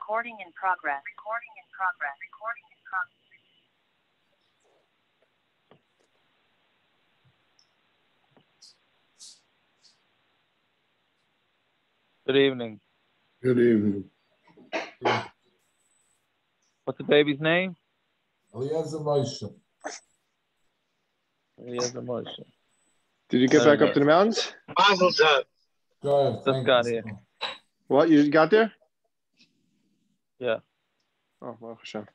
Recording in progress. Recording in progress. Recording in progress. Good evening. Good evening. What's the baby's name? Eliezer Moshe. Eliezer Moshe. Did you get back up to the mountains? Mazel tov. Go ahead. Just got here. What, you got there? Yeah. Oh, Baruch Hashem.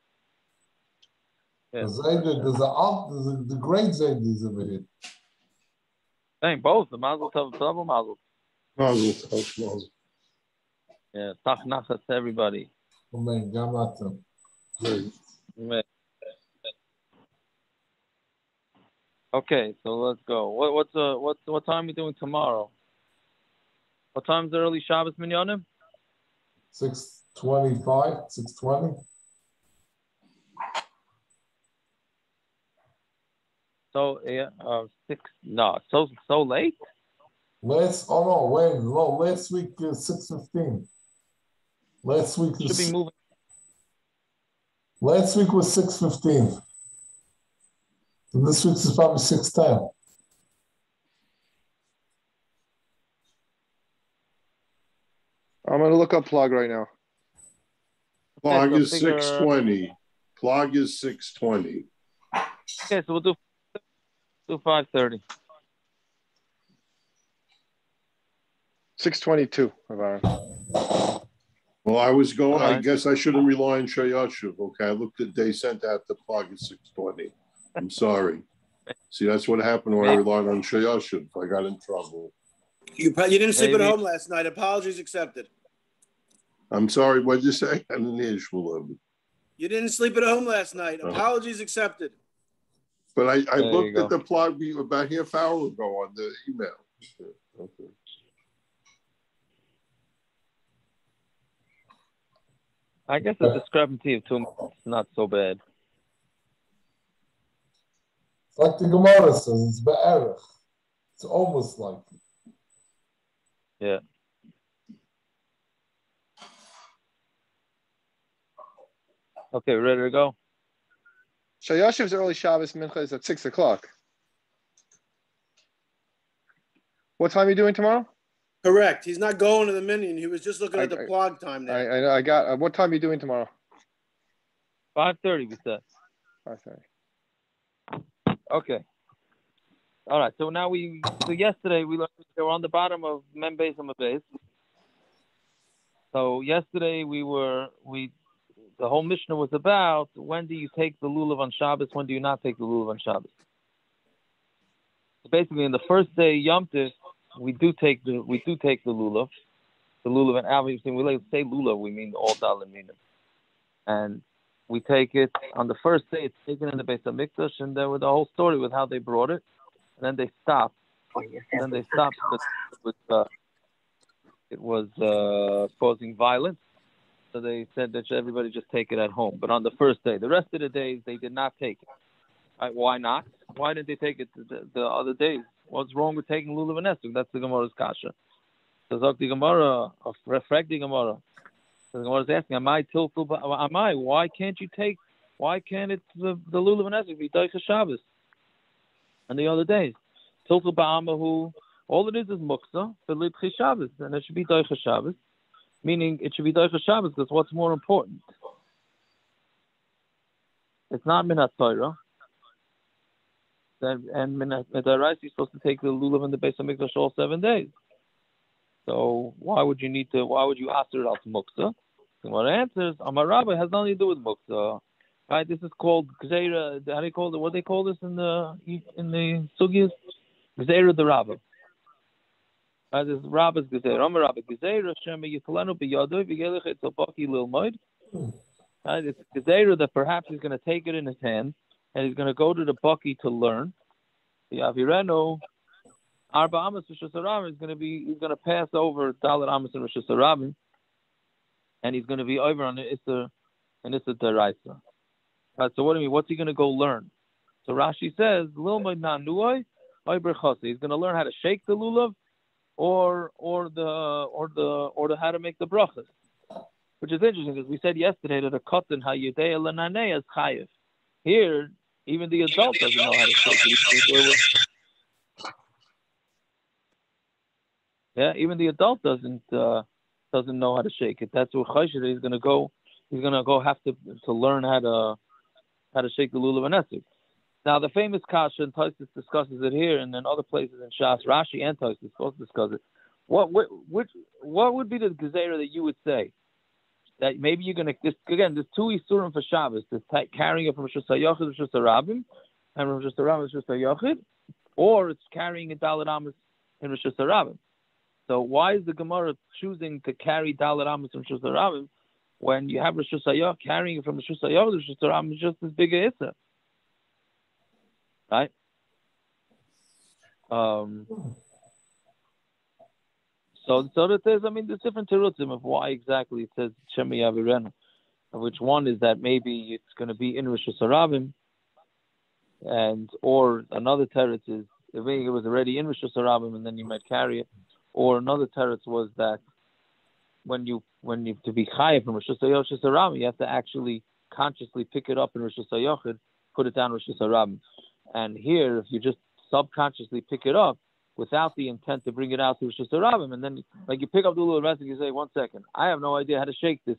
Yeah. There's the great Zaydis over here. Same, both. The Mazel Tov, double Mazel. Mazel tov. Yeah, Tach Nachas to everybody. Amen. Gamata. Amen. Okay, so let's go. What time are we doing tomorrow? What time is the early Shabbos minyanim? 6:25, 6:20. So yeah, so late. Last week 6:15. Last week Should be moving. Last week was 6:15. And this week's is probably 6:10. I'm going to look up plug right now. Plug Okay, is 6:20. Plug is 6:20. Okay, so we'll do 5:30. 6:22. Well, I was going. All right. I guess I shouldn't rely on Shayashuv. Okay, I looked at. They sent out the plug at 6:20. I'm sorry. See, that's what happened when I relied on Shayashuv. I got in trouble. You didn't sleep at home last night. Apologies accepted. I'm sorry. What did you say? I didn't hear Shmuel. You didn't sleep at home last night. Apologies accepted. But I There looked you go. at the plug about half hour ago on the email. Okay. I guess the discrepancy of 2 minutes is not so bad. It's like the Gemara says, it's be'erech. It's almost like it. Yeah. Okay, ready to go? Shayashiv's early Shabbos mincha is at 6 o'clock. What time are you doing tomorrow? Correct. He's not going to the minion. He was just looking at the plug time there. I got. What time are you doing tomorrow? 5:30, we said. 5:30. Okay. All right. So now yesterday we were on the bottom of Mem Beis Hamikdash Beis. So yesterday the whole Mishnah was about when do you take the lulav on Shabbos, when do you not take the lulav on Shabbos. So basically, in the first day Yom Tov, we do take the lulav. The lulav, and obviously when we say lulav, we mean all dal and minim. And we take it on the first day. It's taken in the Beis Hamikdash, and there was the whole story with how they brought it, and then they stopped. And then they stopped with it was causing violence. So they said that everybody just take it at home. But on the first day, the rest of the days they did not take it. Right, why not? Why didn't they take it the other days? What's wrong with taking lulav and esrog? That's the Gemara's kasha. So Zok the Gemara, refrag the Gemara. So the Gemara is asking, why can't you take? Why can't it the lulav and esrog be daicha Shabbos? And the other days, tiltul ba'amahu, all it is muksa for lidchi Shabbos, and it should be daicha Shabbos. Meaning it should be daicha Shabbos because what's more important? It's not minat Torah. And minat Daraisa, you're supposed to take the lulav in the Beis Hamikdash all 7 days. So why would you ask it out to muksa? And what answers, Amar Rabbi has nothing to do with muksa. Right? This is called gzeira. How do you call it? What do they call this in the sugis? Gzeira the Rabbi. Right? This is Rabbi's gzeira. Amar Rabbi gzeira shema yitalenu biyadoi v'gelech etzopaki lilmoid. Right? It's gzeira that perhaps he's going to take it in his hand and he's going to go to the bucky to learn. The Avireno Arba Amos Rosh Hashanah he's going to pass over Dalet Amos and Rosh Hashanah, and he's going to be over on the Issa Daraisa. Right, so what do you mean? What's he going to go learn? So Rashi says, Lilmoid Nanuoi, he's going to learn how to shake the lulav, or how to make the brachas. which is interesting because we said yesterday that a cotton hayudei lananei is chayiv. Here, even the adult doesn't know how to shake it. Yeah, even the adult doesn't know how to shake it. That's where Chayshir is going to go. He's going to go have to learn how to shake the lulav and esrog. Now, the famous kasha, and Tosfos discusses it here, and then other places in Shas, Rashi and Tosfos both discuss it. What would be the gezerah that you would say that maybe you're going to there's two isurim for Shabbos: there's carrying it from Rishus HaYachid to Rishus HaRabim, and from Rishus HaRabim to Rishus HaYachid, or it's carrying a Daled Amos in Rishus HaRabim. So why is the Gemara choosing to carry Daled Amos from Rishus HaRabim when you have Rishus HaYachid carrying it from Rishus HaYachid to Rishus HaRabim is just as big a issa, right? So that there's different terutzim of why exactly it says Shemi Yavirenu, which one is that maybe it's going to be in Rishus HaRabim, or another teretz is maybe it was already in Rishus HaRabim and then you might carry it, or another teretz was that when you to be chayav from Rishus HaRabim, you have to actually consciously pick it up in Rishus HaYachid, put it down in Rishus HaRabim, and here if you just subconsciously pick it up without the intent to bring it out to Rishus HaRabim, and then like you pick up the little rest and you say, 1 second, I have no idea how to shake this.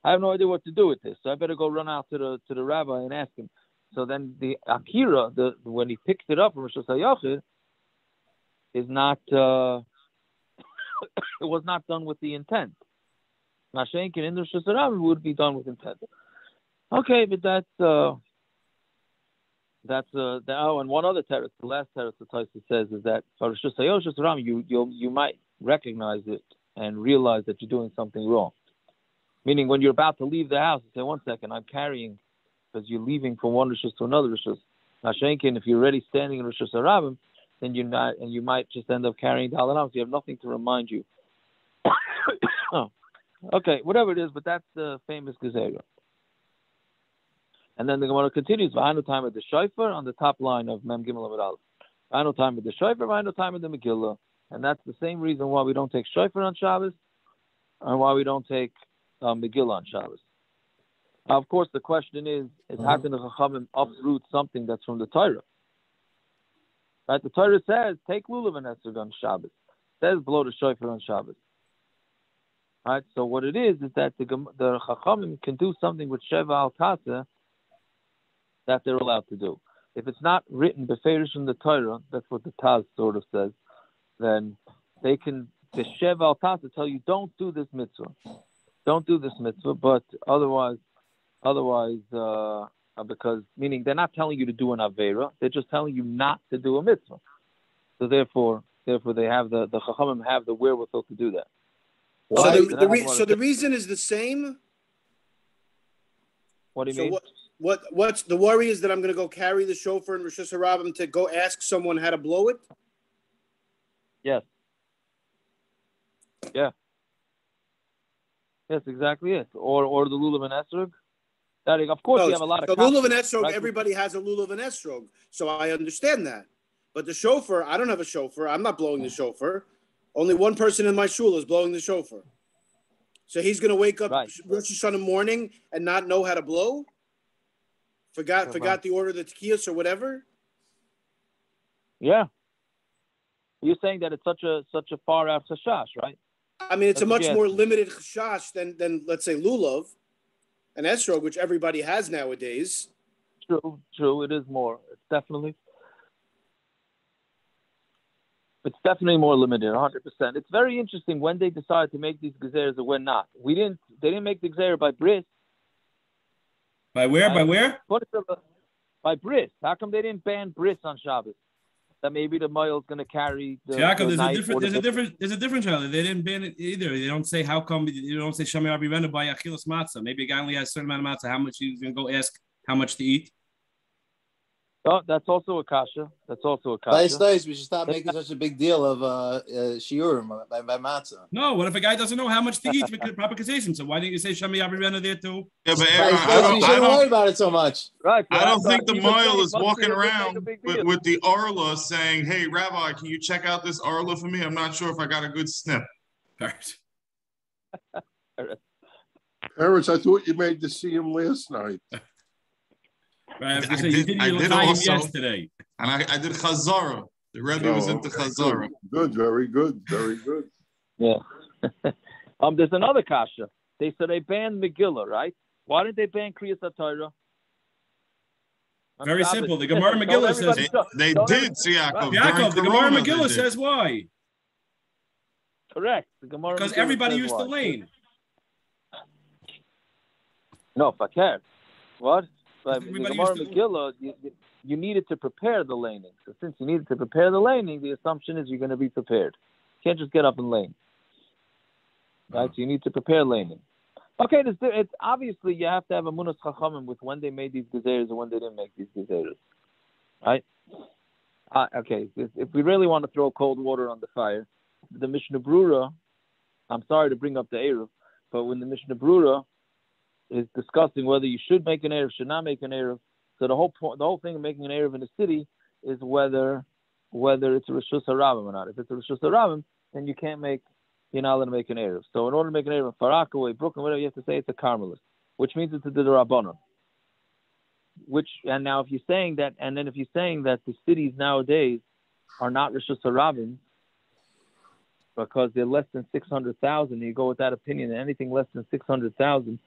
I have no idea what to do with this. So I better go run out to the rabbi and ask him. So then the Akira, when he picks it up from Rishus HaYachid, is not it was not done with the intent. Mashenkin in the Rishus HaRabim would be done with intent. Okay, but and one other teretz, the last teretz the Tosfos says is that for Rishus HaRabim you might recognize it and realize that you're doing something wrong. Meaning when you're about to leave the house, you say, 1 second, I'm carrying, because you're leaving from one Rishus to another Rishus. Mashenkin, if you're already standing in Rishus HaRabim, then you're not, and you might just end up carrying Daled Amos. You have nothing to remind you. Okay, whatever it is, but that's the famous gezerah. And then the Gemara continues, V'hanu time of the shofar on the top line of Mem Gimel Amud Aleph. V'hanu time of the shofar, V'hanu time of the Megillah. And that's the same reason why we don't take shofar on Shabbos and why we don't take Megillah on Shabbos. Now, of course, the question is how can the chachamim uproot something that's from the Torah? Right? The Torah says, take lulav and esrog on Shabbos. It says, blow the shofar on Shabbos. Right? So what it is that the chachamim can do something with Sheva al-Kaseh that they're allowed to do. If it's not written beferish in the Torah, that's what the Taz sort of says, then they can, the Sheva al-Kaseh tell you, don't do this mitzvah. Don't do this mitzvah, but otherwise, because, meaning they're not telling you to do an Aveira, they're just telling you not to do a mitzvah. So therefore they have the chachamim have the wherewithal to do that. So the reason is the same? What do you mean? What's the worry is that I'm going to go carry the shofar in Rishus HaRabim to go ask someone how to blow it? Yes. Yeah. Yes, exactly it. Or the lulav and esrog. Of course, you have a lot of. The lulav and esrog, right? Everybody has a lulav and esrog, so I understand that. But the shofar, I don't have a shofar. I'm not blowing the shofar. Only one person in my shul is blowing the shofar. So he's going to wake up Rosh Hashanah morning and not know how to blow. Forgot the order of the tekiyos or whatever. Yeah. You're saying that it's such a far out chashash, right? I mean, it's a much more limited chashash than let's say lulav and esrog, which everybody has nowadays. True. It is more. It's definitely more limited, 100%. It's very interesting when they decided to make these gezeras or when not. They didn't make the gezerah by bris. By where? By where? By bris. How come they didn't ban bris on Shabbos? That maybe the mile is going to carry the Yaakov, there's a difference. They didn't ban it either. They don't say how come you don't say Shami Rabbi Rena by Achilas Matzah. Maybe a guy only has a certain amount of matzah. How much he's going to go ask how much to eat? Oh, that's also a kasha. Nice. We should stop making such a big deal of shiurim by matzah. No, what if a guy doesn't know how much to eat with proper conversation? So why didn't you say Shami Rabbi Rena there too? Yeah, but you shouldn't worry about it so much. Right. I don't think the mile is walking around with the arla saying, "Hey, Rabbi, can you check out this arla for me? I'm not sure if I got a good snip." All right. Eretz, I thought you made to see him last night. Right, I was gonna say, you did also yesterday. And I did Chazara. The Rebbe was into Chazara. Good, very good, very good. Yeah. There's another kasha. They banned Megillah, right? Why didn't they ban Kriyas HaTorah? Very simple. The Gemara Megillah says they did. See, Yaakov. Yaakov, the Gemara Megillah says why? Correct. The Gemara because everybody used the lane. No, fakir. What? But the Gemara Megillah, you needed to prepare the laning. So since you needed to prepare the laning, the assumption is you're going to be prepared. You can't just get up and lane. Right? So you need to prepare laning. Okay, it's obviously you have to have a munas chachamim with when they made these gezeres and when they didn't make these gezeres. Right? Okay, if we really want to throw cold water on the fire, the Mishnah Brura, I'm sorry to bring up the Eruv, but when the Mishnah Brura is discussing whether you should make an Eruv, should not make an Eruv, so the whole thing of making an Eruv in the city is whether it's a Rishus HaRabim or not. If it's a Rishus HaRabim, then you're not allowed to make an Eruv. So in order to make an Eruv in Farakaway, Brooklyn, whatever, you have to say it's a Carmelist, which means it's a Rabbanon. And now if you're saying that the cities nowadays are not Rishus HaRabim because they're less than 600,000, you go with that opinion, and anything less than 600,000,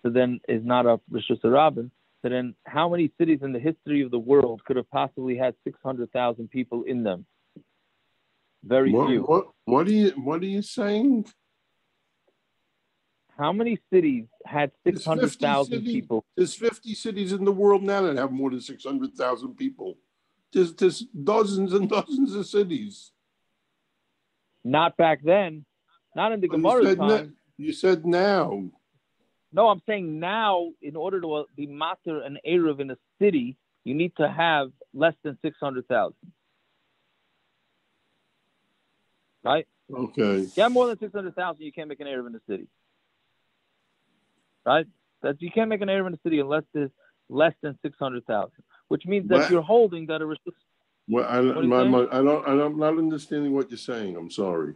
so then is not a Rishus HaRabim. So then how many cities in the history of the world could have possibly had 600,000 people in them? Very few. What are you saying? How many cities had 600,000 people? There's 50 cities in the world now that have more than 600,000 people. There's dozens and dozens of cities. Not back then. Not in the Gemara time. You said now. No, I'm saying now, in order to be mater an Eruv in a city, you need to have less than 600,000. Right? Okay. If you have more than 600,000, you can't make an Eruv in the city. Right? You can't make an Eruv in the city unless there's less than 600,000, which means that you're holding that a Rishus. Well, I'm not understanding what you're saying. I'm sorry.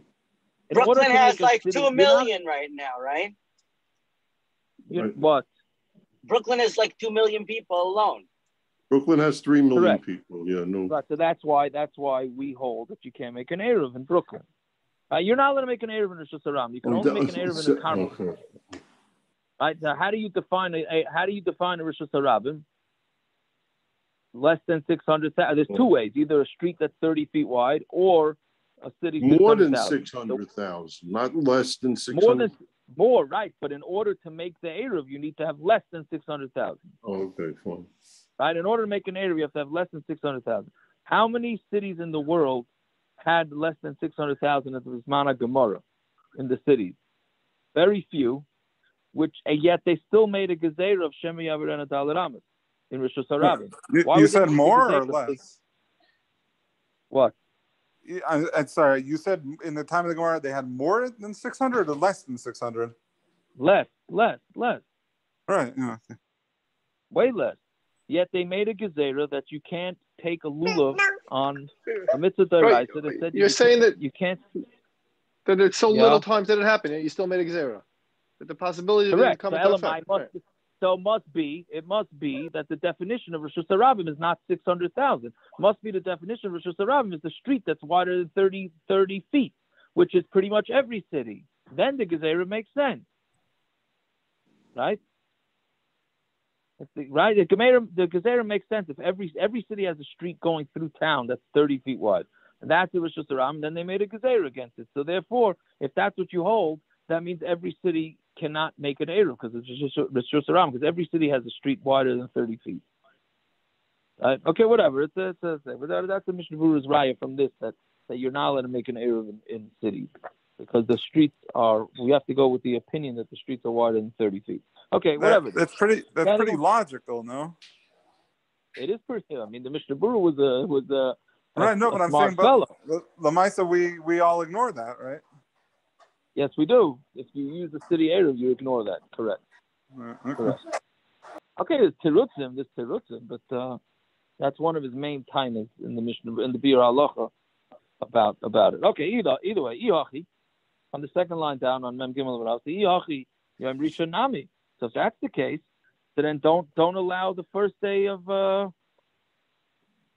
Brooklyn has like 2 million right now, right? What? Brooklyn is like 2 million people alone. Brooklyn has 3 million Correct. people. Yeah, no. Right, so that's why we hold that you can't make an Eruv in Brooklyn. You're not allowed to make an Eruv in Rishus HaRabim. You can only make an Eruv in a Carmel. Okay. Right? So how do you define a Rishus HaRabim? Less than 600,000. There's two ways: either a street that's 30 feet wide, or a city more than 600,000, not less than 600,000. More, right? But in order to make the Eruv, you need to have less than 600,000. Oh, okay, fine. Right? In order to make an Eruv, you have to have less than 600,000. How many cities in the world had less than 600,000 at the Zman Gemara in the cities? Very few. And yet they still made a gezerah of Shemi Yavirena Dalaramas in Rishus HaRabim. You said more or less? What? I'm sorry, you said in the time of the Gemara they had more than 600 or less than 600? Less. Right. Yeah. Way less. Yet they made a gezerah that you can't take a lulav on a mitzvah d'oraisa. Right. You're saying that you can't. That it's so little times that it happened, yet you still made a gezerah. That the possibility that it come into effect. So it must be that the definition of Rishus HaRabim is not 600,000. Must be the definition of Rishus HaRabim is the street that's wider than 30 feet, which is pretty much every city. Then the gezerah makes sense. Right? Right? The gezerah makes sense if every city has a street going through town that's 30 feet wide. And that's the Rishus HaRabim, then they made a gezerah against it. So therefore, if that's what you hold, that means every city cannot make an Eruv because it's just Rishus HaRabim, because every city has a street wider than 30 feet. Okay, whatever. That's the Mishnah Berurah's raya from this, that you're not allowed to make an Eruv in cities because the streets we have to go with the opinion that the streets are wider than 30 feet. Okay, whatever. That's pretty logical, no? It is pretty. I mean, the Mishnah Berurah was a right. No, but I'm saying, but Lamaisa, we all ignore that, right? Yes, we do. If you use the city Eruv, you ignore that. Correct. Okay. Correct. Okay, there's Terutzim, but that's one of his main tainas in the Mishnah, in the Bir Halacha about it. Okay, either way, Iachi, on the second line down on Mem Gimel V'Rav, Iachi Yom Rishon Nami. So if that's the case, so then don't allow the first day of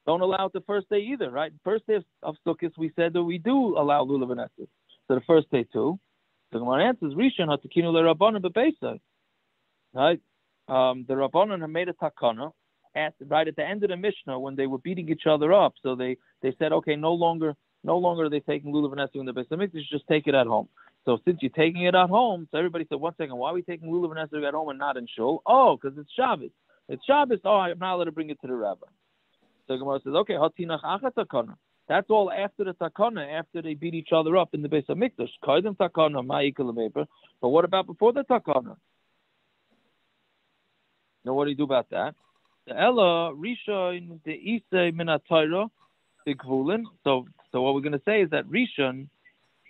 don't allow it the first day either, right? First day of Sukkos, we said that we do allow lulav and esrog. So the first day too. The Gemara answers Rishon hatakinu leRabbanan bebeisai. Right? The Rabbanan have made a takana right at the end of the Mishnah when they were beating each other up. So they said, okay, no longer are they taking lulav and esrog in the Beis Hamikdash, just take it at home. So since you're taking it at home, so everybody said, 1 second, why are we taking lulav and esrog at home and not in shul? Oh, because it's Shabbos. It's Shabbos. Oh, I'm not allowed to bring it to the rabbi. So Gemara says, okay, hatinach achat takana. That's all after the takana, after they beat each other up in the Beis Hamikdash. Kaidem takana, ma'ikal vapor. But what about before the takana? Now, what do you do about that? The Ella Rishon the Isay Minatayra Bigvulin. So what we're going to say is that Rishon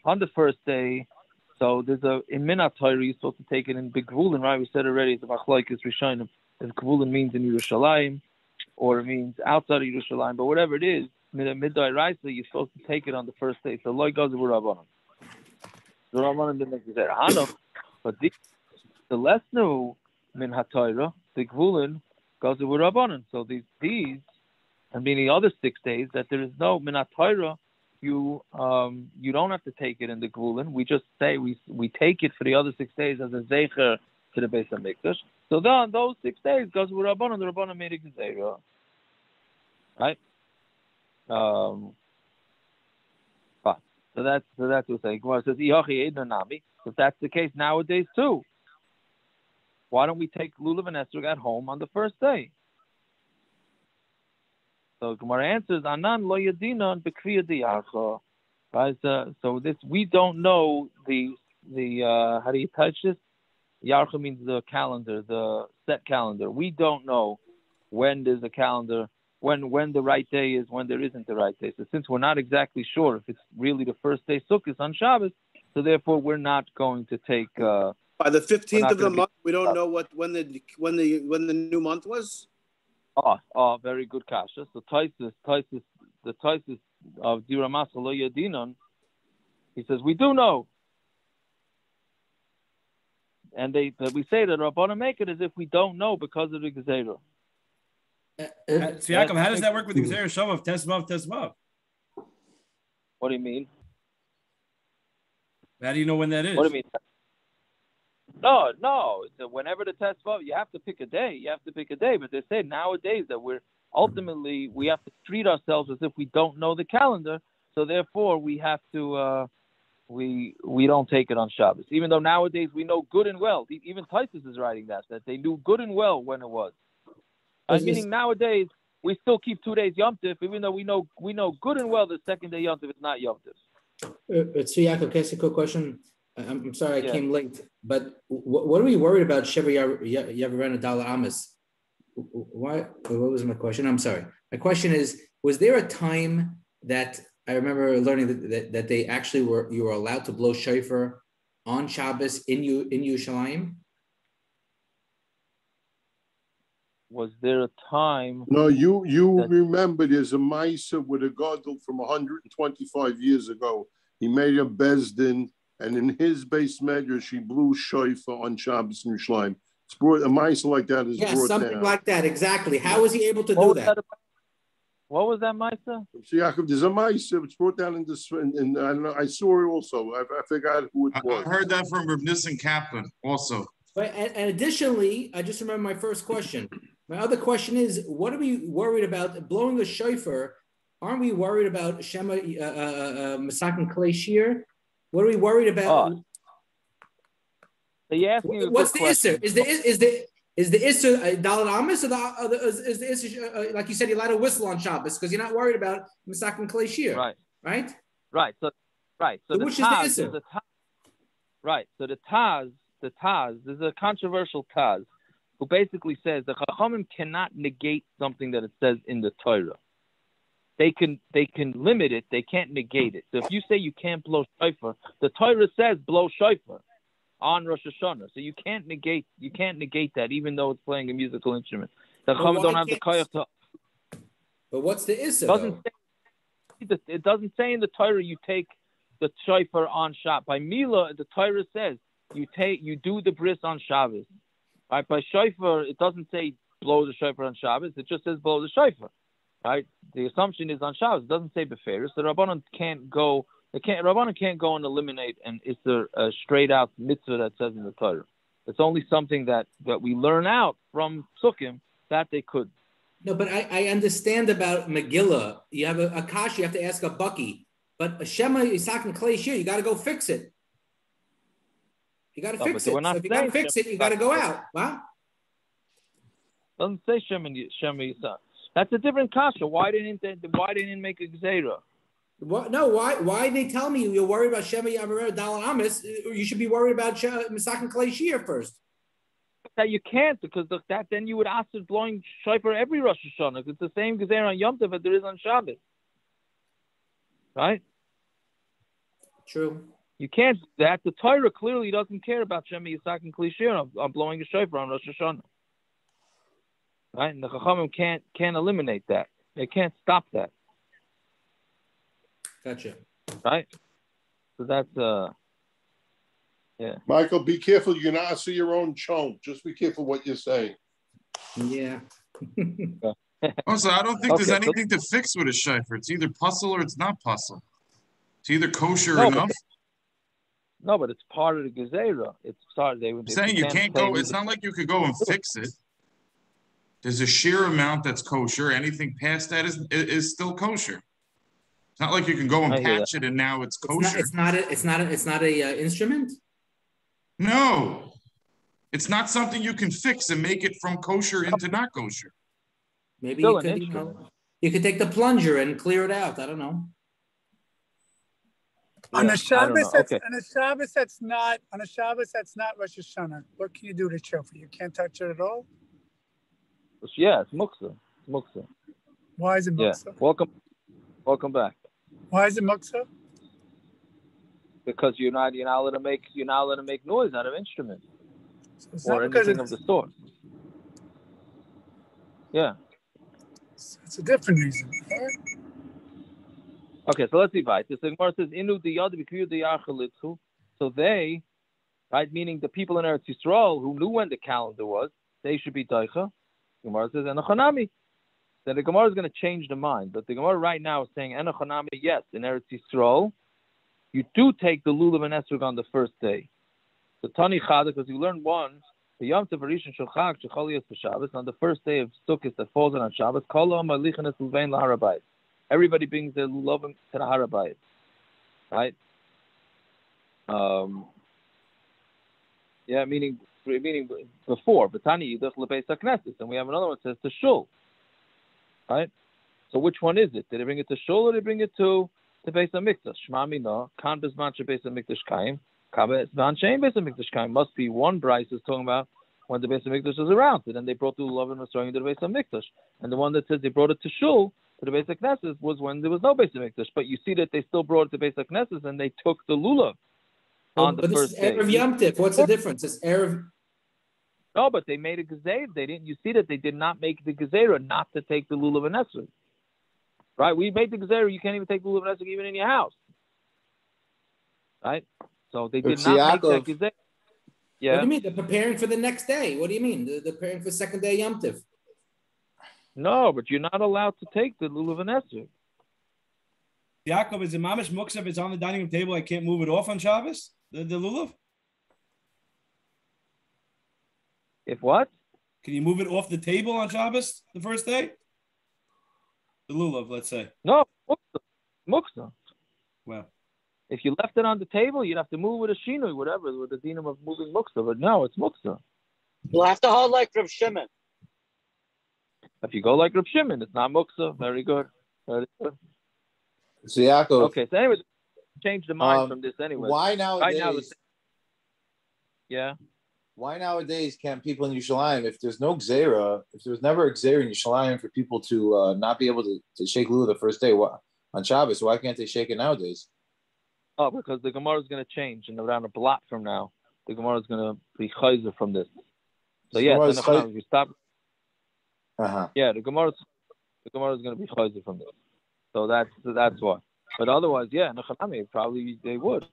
on the first day. So there's in Minatayra you're supposed to take it in Bigvulin, right? We said already it's a Machlokes Rishonim. If Gvulin means in Yerushalayim or it means outside of Yerushalayim, but whatever it is, midday Raisa, you're supposed to take it on the first day. So Loi goes with Rabbanon. The Rabbanon didn't make that Hanok, but the less new Min Hatayra, the Gvulin goes with Rabbanon. So these, and meaning the other 6 days, that there is no Min Hatayra, you don't have to take it in the Gvulin. We just say we take it for the other 6 days as a Zecher to the Beis Hamikdash. So then those 6 days goes with Rabbanon. The Rabbanon made a Gezerah. Right? So that's what we're saying. Gemara says, if that's the case nowadays too, why don't we take lulav and esrog at home on the first day? So Gemara answers, Anan lo yadinan b'kriya diyarcha. Right? So this we don't know the how do you touch this? Yarcha means the calendar, the set calendar. We don't know when there's a calendar, when the right day is, when there isn't the right day. So since we're not exactly sure if it's really the first day Sukkos on Shabbos, so therefore we're not going to take. By the 15th of the month, we don't know when the new month was. Oh, very good kasha. So the Taisus of Diramasa Lo Yadinon, he says we do know. And we say that Rabbanan make it as if we don't know because of the Gezerah. So Yaakov, how does that work with the Gezerah Shavav, Tesvav? What do you mean? How do you know when that is? What do you mean? No. So whenever the Tesvav, you have to pick a day. But they say nowadays that we have to treat ourselves as if we don't know the calendar. So therefore, we have to. We don't take it on Shabbos, even though nowadays we know good and well. Even Taisus is writing that they knew good and well when it was. Meaning nowadays we still keep 2 days Yom Tov, even though we know good and well the second day Yom Tov is not Yom Tov. So Yaakov, can I ask a quick question? I'm sorry I came late, but what are we worried about? Sheva Yavarena Dala Amis. Why? What was my question? I'm sorry. My question is: was there a time that I remember learning that they actually you were allowed to blow shofar on Shabbos in Yerushalayim? Was there a time? No, you remember there's a Maisa with a Gadol from 125 years ago. He made a Bezdin, and in his base medrash, he blew shofar on Shabbos in Yerushalayim. It's brought, a Maisa like that is brought something down. like that, exactly. How was he able to do that? What was that Maisa? So Yaakov, there's a Maisa. It's brought down in this, and I don't know. I saw it also. I forgot who it was. I heard that from Reb Nissen Kaplan also. But and additionally, I just remember my first question. My other question is: what are we worried about blowing a shofar? Aren't we worried about Shema Masakin Klei Shir? What are we worried about? So you asked me what's the issur? Is the issur Dalet Amis, or is the issur like you said, you're allowed to whistle on Shabbos because you're not worried about Masakin Klei Shir? Right. So which is the issur? Right. So the Taz, there's a controversial Taz who basically says the chachamim cannot negate something that it says in the Torah. They can limit it. They can't negate it. So if you say you can't blow shofar, the Torah says blow shofar on Rosh Hashanah. So you can't negate that, even though it's playing a musical instrument. The chachamim don't have the koyach to. But what's the issur? It doesn't say in the Torah you take the shofar on Shabbos. By Mila, the Torah says you do the bris on Shabbos. Right, by shofar, it doesn't say blow the shofar on Shabbos. It just says blow the shofar. Right? The assumption is on Shabbos. It doesn't say beferus. The Rabbanon can't go. Rabbanon can't go and eliminate. And it's a straight out mitzvah that says in the Torah. It's only something that we learn out from Sukkim that they could. No, but I understand about Megillah. You have a kash. You have to ask a bucky. But a Shema Yisak and Klei Shir, you got to go fix it. You got to fix it. So if you got to fix it, you got to go out. Huh? Doesn't say Shema Yisak. That's a different kasha. Why didn't make a gzeira? What? No, why they tell me you're worried about Shema Yavareh Dal Amis? You should be worried about Misak and Klei Shir first. That you can't, because that then you would ask us blowing shofar every Rosh Hashanah. It's the same gzeira on Yom Tov that there is on Shabbos. Right? True. You can't do that. The Torah clearly doesn't care about Shema Yisak and Klei Shir on blowing a shofar on Rosh Hashanah. Right? And the chachamim can't eliminate that. They can't stop that. Gotcha. Right? So that's yeah. Michael, be careful. You're not see your own chomp. Just be careful what you're saying. Yeah. Also, I don't think there's anything to fix with a shofar. It's either puzzle or it's not puzzle. It's either kosher enough. No, but it's part of the gezerah. It's started. I'm saying you can't go. It's not like you could go and fix it. There's a sheer amount that's kosher. Anything past that is still kosher. It's not like you can go and patch it and now it's kosher. It's not a instrument. No, it's not something you can fix and make it from kosher into not kosher. Maybe you could take the plunger and clear it out. I don't know. On a Shabbos, that's not Rosh Hashanah. What can you do to shofar? You can't touch it at all. Yeah, it's muksa. Why is it muksa? Yeah. Welcome back. Why is it muksa? Because you're not allowed to make noise out of instruments so or anything of the sort. Yeah. It's a different reason. Right? Okay, so let's see. The Gemara says, "Inu diyad." So they, right, meaning the people in Eretz Yisroel who knew when the calendar was, they should be daicha. Gemara says, "Enochanami." Then the Gemara is going to change the mind, but the Gemara right now is saying, "Enochanami." Yes, in Eretz Yisroel, you do take the lulav and esrog on the first day. The Tani Chada, because you learn one, the Yom Tov Rishon Shel Chag Shechol Yos B'Shabbos, on the first day of Sukkos that falls on Shabbos, Kol Ha'am Alichin Es Luvein LaHarabais. Everybody brings their lulav to the Harabais, right? Yeah, meaning before. B'Tani Yidach LeBeis HaKnesses, and we have another one that says to Shul, right? So which one is it? Did they bring it to Shul or did they bring it to the Beis Hamikdash? Shema Mina, Kan Bezman Beis Hamikdash Kaim, Kan Bezman Shein Beis Hamikdash Kaim. Must be one Bryce is talking about when the Beis Hamikdash was around. And then they brought the lulav and was throwing to the Beis Hamikdash. And the one that says they brought it to Shul, to the Beis HaKnesses, was when there was no Beis Hamikdash. But you see that they still brought it to Beis HaKnesses and they took the lulav on the first day. Erev Yom Tiv. What's the difference? It's Erev. No, but they made a gezerah. They didn't. You see that they did not make the gezerah not to take the lulav and esrog. Right? We made the gezerah. You can't even take the lulav and esrog even in your house. Right? So they did not make that gezerah. Yeah. What do you mean? They're preparing for the next day. What do you mean? They're preparing for second day Yom Tiv. No, but you're not allowed to take the lulav and esrog. Yaakov, is it mamish muksa if it's on the dining room table? I can't move it off on Shabbos? The lulav? If what? Can you move it off the table on Shabbos the first day? The lulav, let's say. No, muksa. Well, if you left it on the table, you'd have to move with a shinui, whatever, with the dinam of moving muksa. But no, it's muksa. You'll have to hold like Rav Shimon. If you go like Rav Shimon, it's not muksa. Very good. Very good. So Yaakov. Okay, so anyway, change the mind from this anyway. Why nowadays? Right now, yeah. Why nowadays can't people in Yerushalayim, if there's no gzera, if there was never a gzera in Yerushalayim for people to not be able to shake lulav the first day on Shabbos, why can't they shake it nowadays? Oh, because the Gemara is going to change, and around a block from now, the Gemara is going to be chayzer from this. So yeah, you stop. Yeah, the Gemara is going to be chayzer from this. So that's why. But otherwise, yeah, Nechanami probably they would.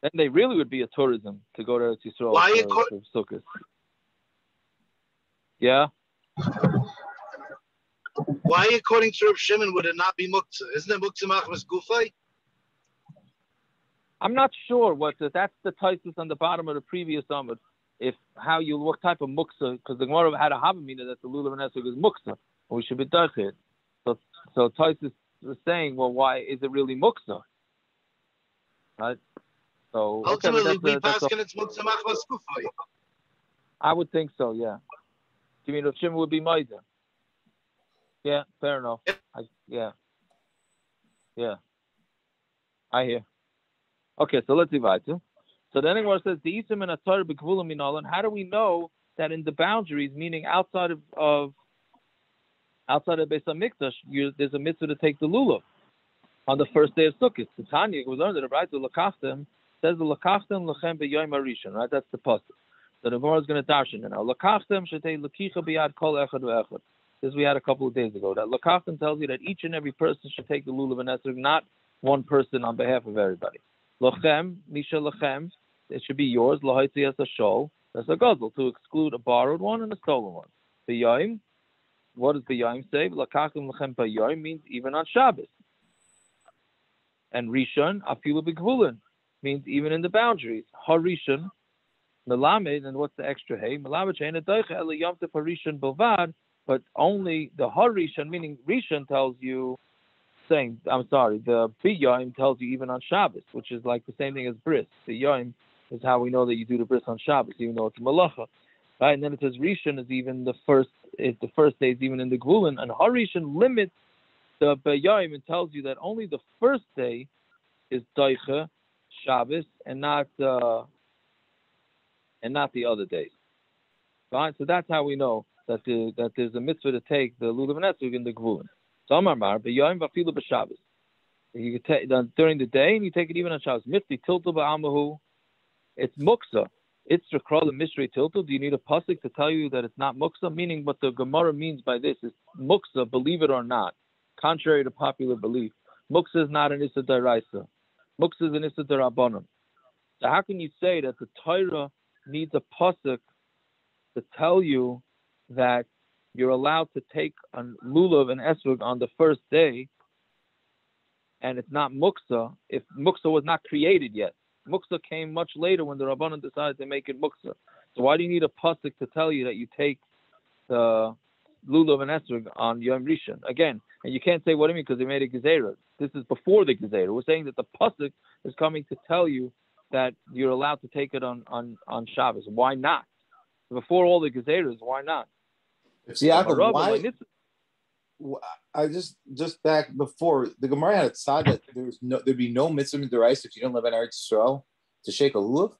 Then they really would be a tourism to go to Eretz Yisroel for Sukkos. Yeah. Why, according to Reb Shimon, would it not be muktzah? Isn't it muktzah machmas gufay? I'm not sure that's the taisus on the bottom of the previous Amud. What type of muktzah, because the Gemara had a havamina that the lulav and esrog is muktzah, and we should be dachid. So taisus was saying, well, why is it really muktzah? Right. So ultimately, we paskin it's muktzah machmas gufay. I would think so. Yeah. Do you mean Rav Shimon would be meizer? Yeah, fair enough. Yeah. I hear. Okay, so let's divide it. So then Gemara says the isim and atar b'kvulim minalan. How do we know that in the boundaries, meaning outside of Beis Hamikdash, there's a mitzvah to take the lulav on the first day of Sukkot? The Tanya, we learned that the right to lakachtem says the lakachtem lechem b'yom harishon. Right, that's the pasuk. So the Gemara is going to darshan it now. Lakachtem shetei lakicha b'yad kol echad ve'echad. This we had a couple of days ago. That lakachtem tells you that each and every person should take the lulav and esrog, not one person on behalf of everybody. Lachem, misha lachem, it should be yours. Lahaitzi as a shol, that's a guzzle, to exclude a borrowed one and a stolen one. B'yayim, what does b'yayim say? Lakachtem lachem b'yayim means even on Shabbos. And rishon, afilu b'gvulin, means even in the boundaries. Harishon, melamed, and what's the extra hey? Melamed she'ena doicha ele yom tov harishon bilvad, but only the harishon, meaning rishon tells you, the biyayim tells you even on Shabbos, which is like the same thing as bris. The yayim is how we know that you do the bris on Shabbos, even though it's malacha, right? And then it says rishon is even the first day is even in the gvulin, and harishon limits the biyayim and tells you that only the first day is doicha Shabbos and not the other days. Right? So that's how we know that there's a mitzvah to take the lulav and esrog in the gvulin. So Amar b'yayim v'afilu b'Shabbos. You can take during the day, and you take it even on Shabbos. Mifti tiltu ba'amahu. It's muksa. It's rekral and mishrei tiltu. Do you need a pasuk to tell you that it's not muksa? Meaning, what the Gemara means by this is muksa. Believe it or not, contrary to popular belief, muksa is not an issa d'oraisa. Muksa is an issa d'rabbanan. So how can you say that the Torah needs a pasuk to tell you that you're allowed to take a lulav and esrog on the first day, and it's not muksa, if muksa was not created yet? Muksa came much later when the Rabbanan decided to make it muksa. So why do you need a pasuk to tell you that you take the lulav and esrog on Yom Rishon? Again, and you can't say, what do you mean, because they made a gezerah. This is before the gezerah. We're saying that the pasuk is coming to tell you that you're allowed to take it on Shabbos. Why not? Before all the gezerahs, why not? See, why? I just back before the Gemara had said that there'd be no mitzvah in the rice if you don't live in Eretz Yisroel to shake a lulav.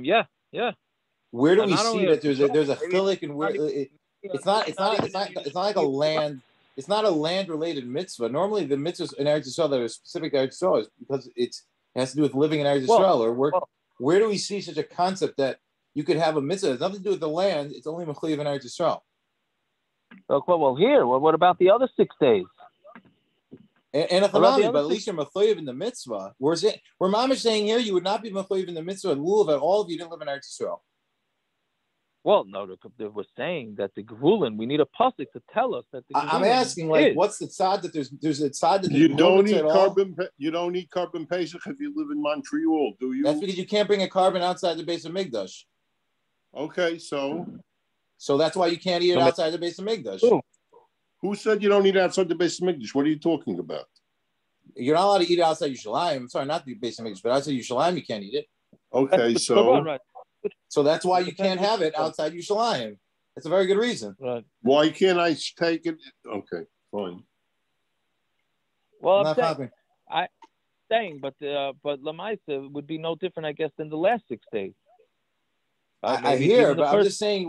Yeah. Where do we see that there's a chilik and where it's not like a land. It's not a land related mitzvah. Normally, the mitzvahs in Eretz Yisroel that are specific to Eretz Yisrael is because it has to do with living in Eretz Yisrael or work. Where do we see such a concept that you could have a mitzvah? It has nothing to do with the land. It's only mechuyev in Eretz Yisrael. Well, here. What about the other 6 days? And but at least you're mechuyev in the mitzvah. We're Mamish saying here you would not be mechuyev in the mitzvah and lulav at all if you didn't live in Eretz Yisrael. Well, no, we're saying that the gvulin, we need a pasuk to tell us that the gvulin I'm asking, like, what's the tzad that there's a tzad that you don't eat carbon. You don't eat carbon pesach if you live in Montreal, do you? That's because you can't bring a carbon outside the Beis Hamikdash. Okay, so that's why you can't eat it outside the Beis Hamikdash. Who said you don't eat outside the Beis Hamikdash? What are you talking about? You're not allowed to eat it outside Yerushalayim. I'm sorry, not the Beis Hamikdash, but outside Yerushalayim you can't eat it. Okay, so. So that's why you can't have it outside Yerushalayim. That's a very good reason. Right. Why can't I take it? Okay, fine. Well, I'm saying, but Lamaisa would be no different, I guess, than the last 6 days. I hear, but I'm just saying,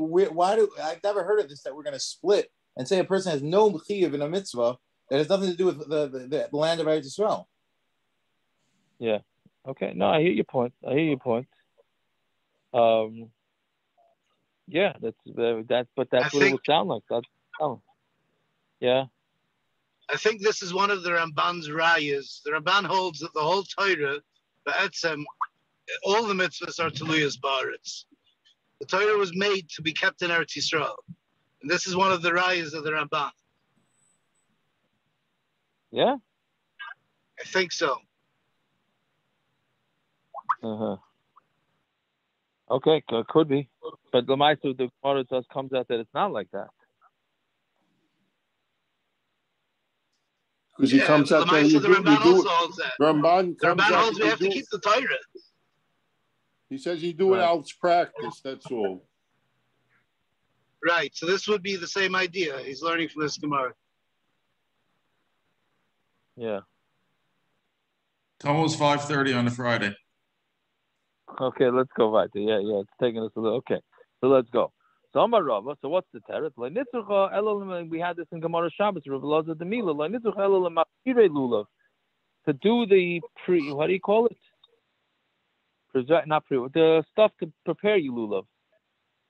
I've never heard of this, that we're going to split and say a person has no chiyuv in a mitzvah that has nothing to do with the land of Eretz Yisrael. Yeah. Okay. No, I hear your point. Yeah, that's what it would sound like. Yeah. I think this is one of the Ramban's rayas. The Ramban holds that the whole Torah, all the mitzvahs are Tuluyas Ba'aretz. The Torah was made to be kept in Eretz Yisroel. And this is one of the rayas of the Ramban. Yeah? I think so. Uh-huh. Okay, could be. But the Meister, the Gemara just comes out that it's not like that. Because he comes out there and the Ramban also holds that. Ramban the Ramban holds we have to keep the Torah. He says you do it out of practice, that's all. Right, so this would be the same idea. He's learning from this Gemara. Yeah. It's almost 5:30 on a Friday. Okay, let's go right there. Yeah, it's taking us a little. Okay, so let's go. So Amar Rava. So what's the teretz? We had this in Gemara Shabbos. Lulav. To do the what do you call it? The stuff to prepare you lulav.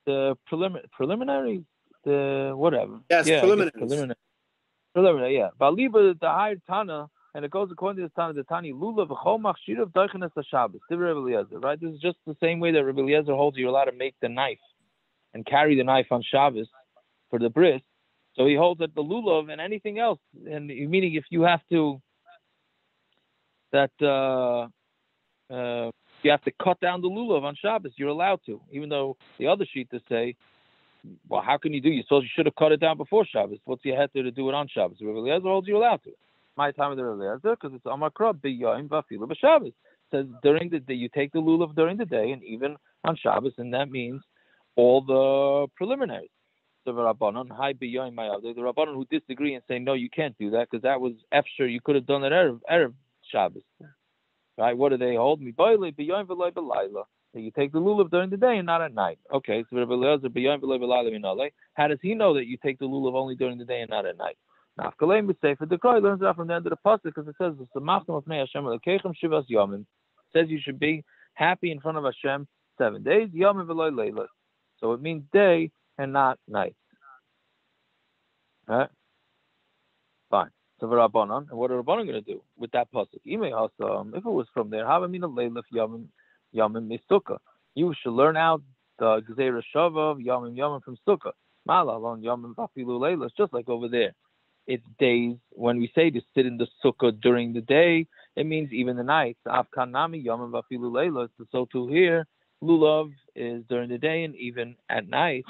The preliminary, the whatever. Yes, yeah, preliminary. Preliminary, yeah. Baliba the higher Tana, and it goes according to the Tana, the Tani lulav v'chol machshirav doichenes Shabbos. Right? This is just the same way that Rabbi Eliezer holds you're allowed to make the knife and carry the knife on Shabbos for the bris. So he holds that the lulav and anything else, and meaning if you have to you have to cut down the lulav on Shabbos, you're allowed to, even though the other shittas say, well, how can you do? You should have cut it down before Shabbos. What's your head to do it on Shabbos? Rabbi Eliezer holds you allowed to. My time of the Rabbi Eliezer, because it's Amar Krab b'yayim v'afilu b'Shabbos. Says during the day you take the lulav during the day and even on Shabbos, and that means all the preliminaries. So the Rabbanon, hi b'yayim ma'avdei. The Rabbanon who disagree and say no, you can't do that because that was efshar. You could have done it erev Shabbos. Right? What do they hold? Me b'yayim v'loy b'layla. You take the lulav during the day and not at night. Okay, so Rabbi Eliezer b'yayim v'loy b'layla minalei. How does he know that you take the lulav only during the day and not at night? Nafkalei b'sefer dekroy learns that from the end of the pasuk because it says the machtam of Hashem lekechem shivas yomim. It says you should be happy in front of Hashem 7 days. Yomim v'loy leilas. So it means day and not night. Right? Fine. So Rabbanon, and what are Rabbanon going to do with that pasuk? If it was from there, havamina leilaf yomim Sukkah. You should learn out the Gzeira Shava of Yomim from Sukkah. Malalon Yomim Vafilu Leilas, just like over there. It's days. When we say to sit in the Sukkah during the day, it means even the night. Afkan Nami Yomim Vafilu Leilas. So too here, lulav is during the day and even at night.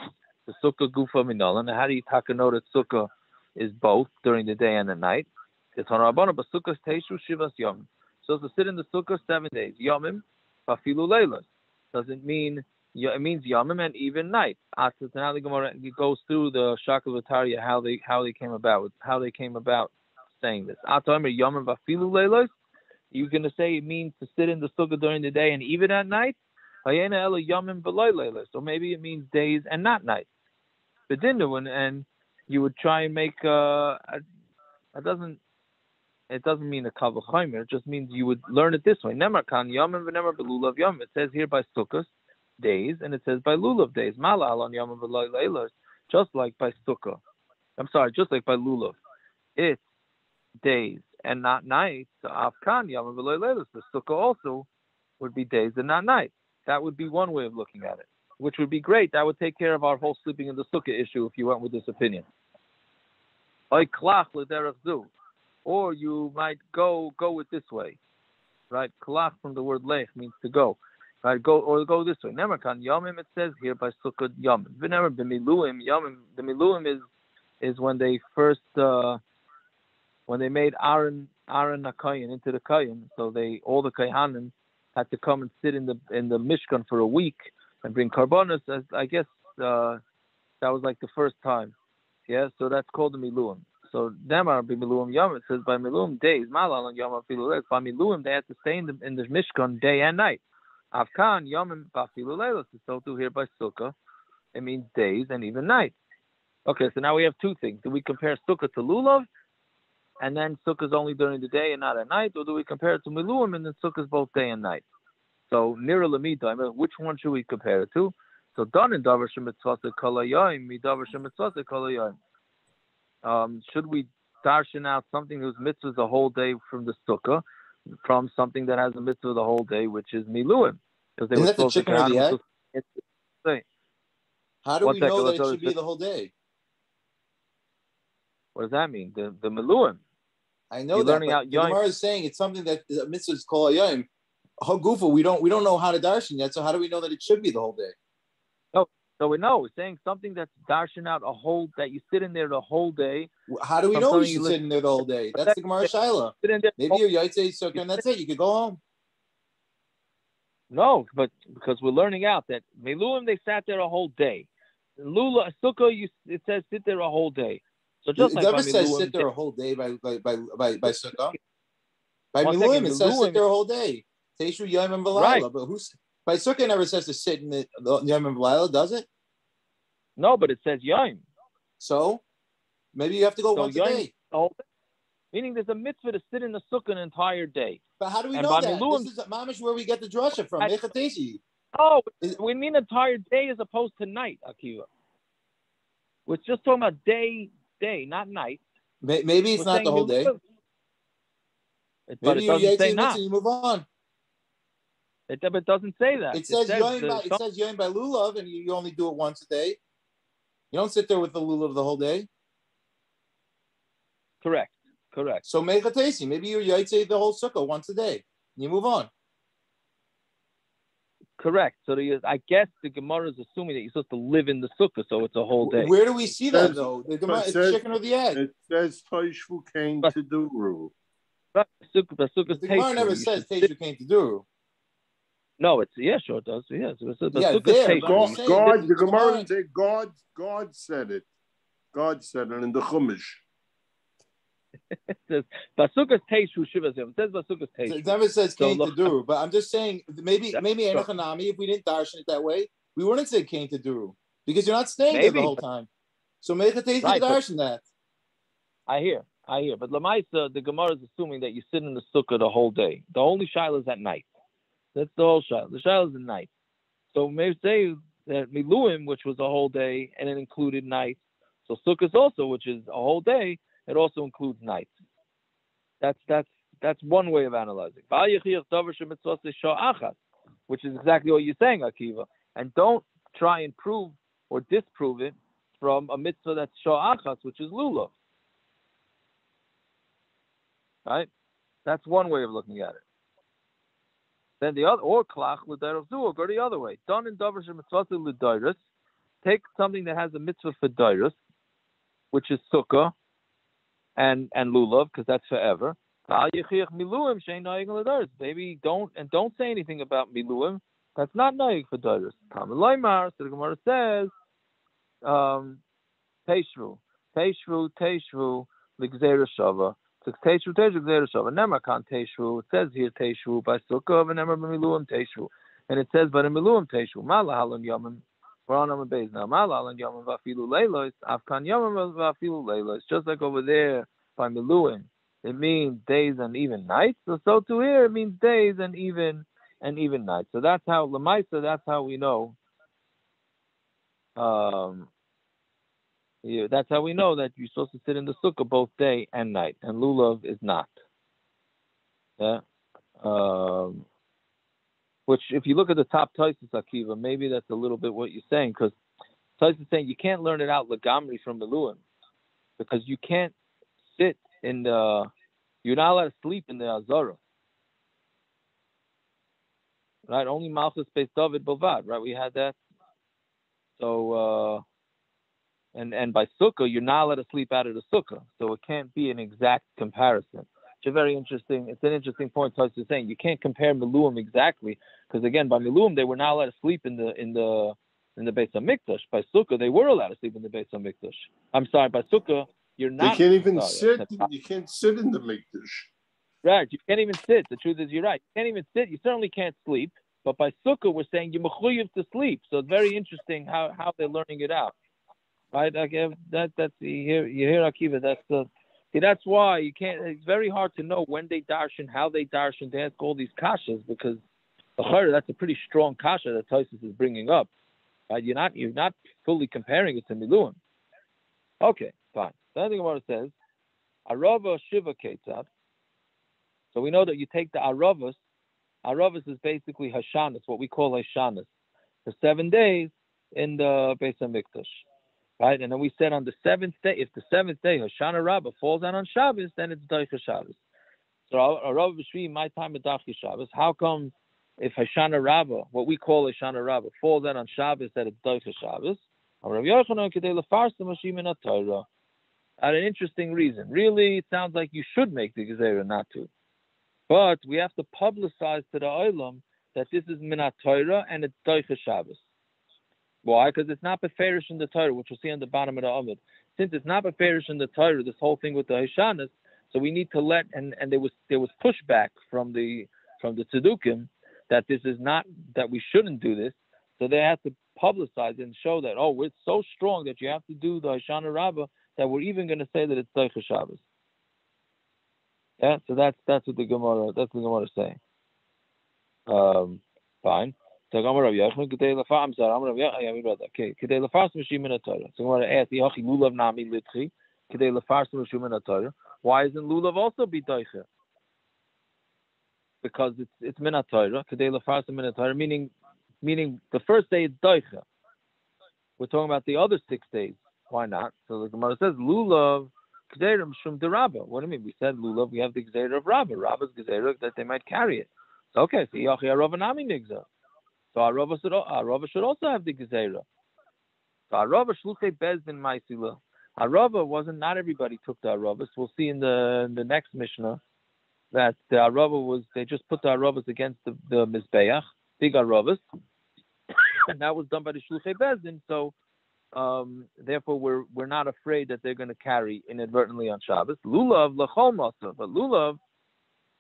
The Sukkah Gufa Minolan. How do you know that Sukkah is both during the day and the night? It's on Rabbana, but Sukkah Teishu Shivas Yomim. So to sit in the Sukkah 7 days. Yomim Vafilu Leilas doesn't mean it means yomim and even night. Now the Gemara goes through the Shakal V'Tarya how they came about saying this. Yomim Vafilu Leilas. You're going to say it means to sit in the sukkah during the day and even at night. Yomim V'Loy Leilas. So maybe it means days and not night. And you would try and make it doesn't mean a kal v'chomer. It just means you would learn it this way. Nemar kan yomim v'nemar belulav yom. It says here by sukkahs days, and it says by lulav days. Malal on yomim v'loy leilas. Just like by sukkah. Just like by lulav. It's days and not nights. So afkan yomim v'loy leilas. The sukkah also would be days and not nights. That would be one way of looking at it, which would be great. That would take care of our whole sleeping in the sukkah issue if you went with this opinion. Or you might go it this way, right? Kalach from the word lech means to go, right? Go this way. Never kan yomim. It says here by sukkah yomim. Never b'miluim yomim. The miluim is when they first when they made Aaron Nakayin into the Kayin. So all the Kayhanim had to come and sit in the Mishkan for a week and bring karbonos. I guess that was like the first time. Yeah, so that's called the miluim. So Demar b'miluim yom, it says by miluim days, malal and yom afilu leilos. By miluim they had to stay in the Mishkan day and night. Avkan yomim b'afilu leilos. So too here by sukkah, it means days and even night. Okay, so now we have two things. Do we compare sukkah to lulav, and then sukkah is only during the day and not at night, or do we compare it to miluim and then sukkah is both day and night? So nira lamida, which one should we compare it to? So done in davar shemitzvase kol hayom, mi davar shemitzvase kol hayom. Should we darshan out something whose mitzvah is the whole day from the sukkah, from something that has a mitzvah the whole day, which is miluim? Because they Isn't were that the supposed to chicken or the egg? say. How do One we second, know that let's it go should to- be the whole day? What does that mean? The Meluim. I know You're that, learning but out the Yom. Gemara is saying it's something that the mitzvah is called Yom. Hagufa, we don't know how to darshan yet, so how do we know that it should be the whole day? So we know. We're saying something that's darshan out a whole, that you sit in there the whole day. How do we know we should sit in there the whole day? That's the Gemara Shaila. Maybe you're Yaitse Sukkah and that's it. You could go home. No, but because we're learning out that Meluim, they sat there a whole day. Lula, Sukkah, it says sit there a whole day. So just It like never by says Meluim, sit there a whole day by Sukkah. By One Miluim, second, it says Meluim- sit there a whole day. Teishu Yom and Belayla. Right. But by Sukkah it never says to sit in the Yom and Belayla, does it? No, but it says Yom. So maybe you have to go once a Yom, day. the whole thing. Meaning there's a mitzvah to sit in the sukkah an entire day. But how do we And know by that? Meluim- This is mamish where we get the drasha from. Mechatesi. Oh, we mean entire day as opposed to night, Akiva. We're just talking about day, not night. Maybe it's We're not saying the whole day. But Maybe it you're doesn't say Yaitse not. Mitzvah and you move on. It doesn't say that. It says Yom by lulav, and you only do it once a day. You don't sit there with the lulav the whole day. Correct. So mechatesi, maybe you're Yaitse the whole sukkah once a day. And you move on. Correct. So I guess the Gemara is assuming that you're supposed to live in the sukkah, so it's a whole day. Where do we see that though? The Gemara, it's the chicken or the egg. It says Toishvu came to do. The sukkah's The Gemara never says Teishu came to do. No, sure it does. Yes, the sukkah's there, teishu. but I'm saying God, that the Gemara didn't say God said it. God said it in the Chumash. It says Basukas Teishu Shivas. It says Basukas Teishu. It never says came to do, but I'm just saying maybe Enochanami, if we didn't darshan it that way, we wouldn't say came to do because you're not staying there the whole time. So Mechatesi Right, darshan that. I hear. But Lamaisa, the Gemara is assuming that you sit in the sukkah the whole day. The only shilah is at night. That's the whole shilah. The shilah is at night. So maybe say that Miluim, which was a whole day, and it included night. So Sukkos also, which is a whole day, it also includes night. That's one way of analyzing. Which is exactly what you're saying, Akiva. And don't try and prove or disprove it from a mitzvah that's sha'achas, which is lulav. Right? That's one way of looking at it. Then the other, or klach l'dayros du, or go the other way. Done in davar shemitzvah l'dayros. Take something that has a mitzvah for dayros, which is sukkah and lulav, because that's forever. Maybe don't say anything about miluim. That's not naik for dayros. So the Gemara says, teishvu l'gzeira shava. Teishvu l'gzeira shava. Never kan teishvu. It says here teishvu by sukkah, and never miluim teishvu. And it says by the miluim teishvu. Malahalan yamim. We're on Amud Beis now. Malahalan yamim vafilu leilos. Afkan yamim vafilu leilos. Just like over there by miluim, it means days and even nights. So to here it means days and even nights. So that's how Lamaisa. That's how we know. That's how we know that you're supposed to sit in the sukkah both day and night, and lulav is not. Yeah. Which, if you look at the top Taisus Akiva, maybe that's a little bit what you're saying, because Taisus is saying you can't learn it out legamri from miluim, because you can't sit in the. You're not allowed to sleep in the azara. Right? Only Malchus Beis David Bovad. Right? We had that. So. And by sukkah, you're not allowed to sleep out of the sukkah, so it can't be an exact comparison. It's an interesting point. Tosh is saying you can't compare miluim exactly, because again, by miluim they were not allowed to sleep in the Beis Hamikdash. By sukkah, they were allowed to sleep in the Beis Hamikdash. I'm sorry, by sukkah, you're not. They can't even sit. You can't sit in the mikdash. Right, you can't even sit. The truth is, you're right. You can't even sit. You certainly can't sleep. But by sukkah, we're saying you're mechuyev to sleep. So it's very interesting how they're learning it out. Right, that's you hear Akiva. That's why you can't. It's very hard to know when they darshan, how they darshan. They ask all these kashas because that's a pretty strong kasha that Taisus is bringing up. Right, you're not fully comparing it to miluim. Okay, fine. The other thing about it says, aravos shiva ketzad. So we know that you take the aravos aravos is basically Hashanah, what we call Hashanah, for 7 days in the Beis Hamikdash. Right? And then we said on the 7th day, if the 7th day, Hoshana Rabbah, falls out on Shabbos, then it's Daicha Shabbos. So, Rav B'Shvi, my time at Dafki Shabbos, how come if Hoshana Rabbah, what we call Hoshana Rabbah, falls out on Shabbos, that it's Daicha Shabbos? At an interesting reason. Really, it sounds like you should make the Gezerah not to. But we have to publicize to the Olam that this is Minat Torah and it's Daicha Shabbos. Why? Because it's not beferish in the Torah, which we'll see on the bottom of the Amud. Since it's not beferish in the Torah, this whole thing with the Hashanas, so we need to let, and there was pushback from the Tzedukim that this is not, that we shouldn't do this. So they have to publicize and show that, oh, it's so strong that you have to do the Hoshana Rabbah that we're even going to say that it's Daicha Shabbos. Yeah, so that's what the Gemara is saying. Fine. So Gemara Yochanan Kedei Lafar. I'm sorry, Amud yeah, we read that. Okay, Kedei Lafar Mishim Min Torah. So Gemara asks, Yachi lulav nami litchi Kedei Lafar Mishim Min Torah. Why isn't lulav also be Daicha? Because it's Min Torah. Kedei Lafar Min Torah, meaning the first day is Daicha. We're talking about the other 6 days. Why not? So the Gemara says lulav Kedei Mishum de Rabbah. What do you mean? We said lulav. We have the Gezerah of Rabbah. Rabbah's Gezerah that they might carry it. So okay, so Yachi aravos nami nigza. So aravos should also have the Gezerah. So aravos shluchei bezdin ma'asila. Aravos wasn't, not everybody took the aravos. We'll see in the next Mishnah that the aravos was, they just put the aravos against the Mizbeach, big aravos, and that was done by the shluchei bezdin. So therefore we're not afraid that they're going to carry inadvertently on Shabbos. Lulav l'chol masa, but lulav,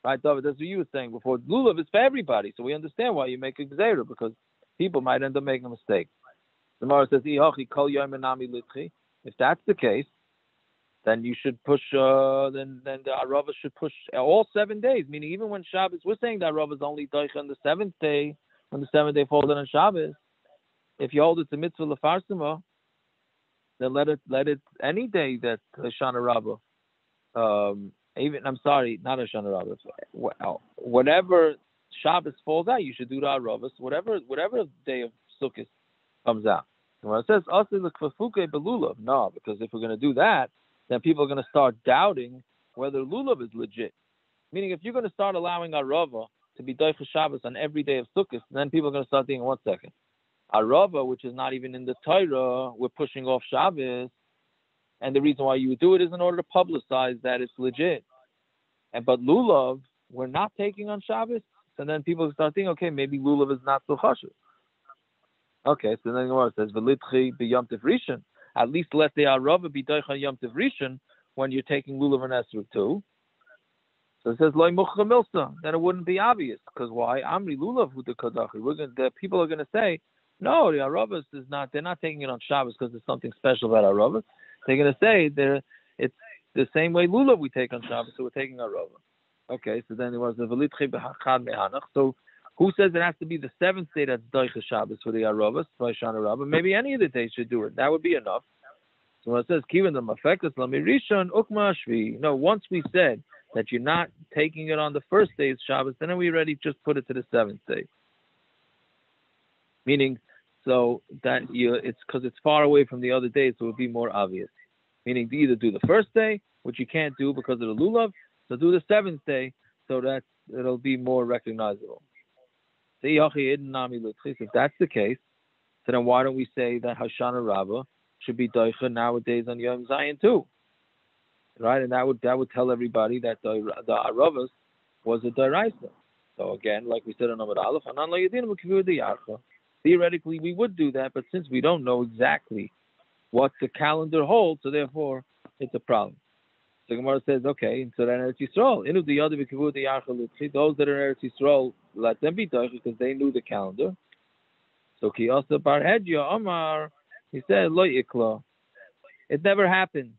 right, David, that's what you were saying before. Lulav is for everybody, so we understand why you make a Gezerah, because people might end up making a mistake. The Gemara says, if that's the case, then you should push, then the aravos should push all 7 days, meaning even when Shabbos, we're saying the aravos only Daicha on the 7th day, when the 7th day falls on Shabbos. If you hold it to mitzvah lefarsima, then let it any day that Hoshana Rabbah, even, I'm sorry, not Hoshana Rabbah, whatever Shabbos falls out, you should do the aravos, whatever day of Sukkos comes out. And when it says no, because if we're going to do that, then people are going to start doubting whether lulav is legit. Meaning, if you're going to start allowing aravos to be Daicha Shabbos on every day of Sukkos, then people are going to start thinking, 1 second, aravos, which is not even in the Torah, we're pushing off Shabbos. And the reason why you would do it is in order to publicize that it's legit. But lulav, we're not taking on Shabbos. So then people start thinking, okay, maybe lulav is not so chashuv. Okay, so then the Gemara says, "V'litchi b'yom tiv rishon." At least let the aravos be doicha yom tiv rishon when you're taking lulav and esrog too. So it says loy muchcha milsa. Then it wouldn't be obvious, because why? Amri lulav hu de kadachi. The people are going to say, no, the aravos is not. They're not taking it on Shabbos because there's something special about aravos. They're going to say it's the same way lulav we take on Shabbos, so we're taking aravos. Okay, so then it was the v'litchi b'chad mehanach. So who says it has to be the 7th day that's Daicha Shabbos for the aravos, Hoshana Rabbah? Maybe any of the days should do it. That would be enough. So when it says Kivan the Mafekas Lami Rishon Ukma Shvi, no, once we said that you're not taking it on the first day of Shabbos, then we already just put it to the 7th day. Meaning, so that it's because it's far away from the other days, so it would be more obvious. Meaning to either do the first day, which you can't do because of the lulav, so do the 7th day, so that it'll be more recognizable. If that's the case, so then why don't we say that Hoshana Rabbah should be Daicha nowadays on Yom Zion too? Right, and that would tell everybody that the aravos was a Daraisa. So again, like we said in Amud Aleph, theoretically we would do that, but since we don't know exactly what the calendar holds, so therefore it's a problem. So Gemara says, okay, so then Eretz Yisroel, those that are in Eretz Yisroel, let them be Daicha because they knew the calendar. So Kiyasa Bar Hedya Omar, he said, Lo Yikla. It never happened.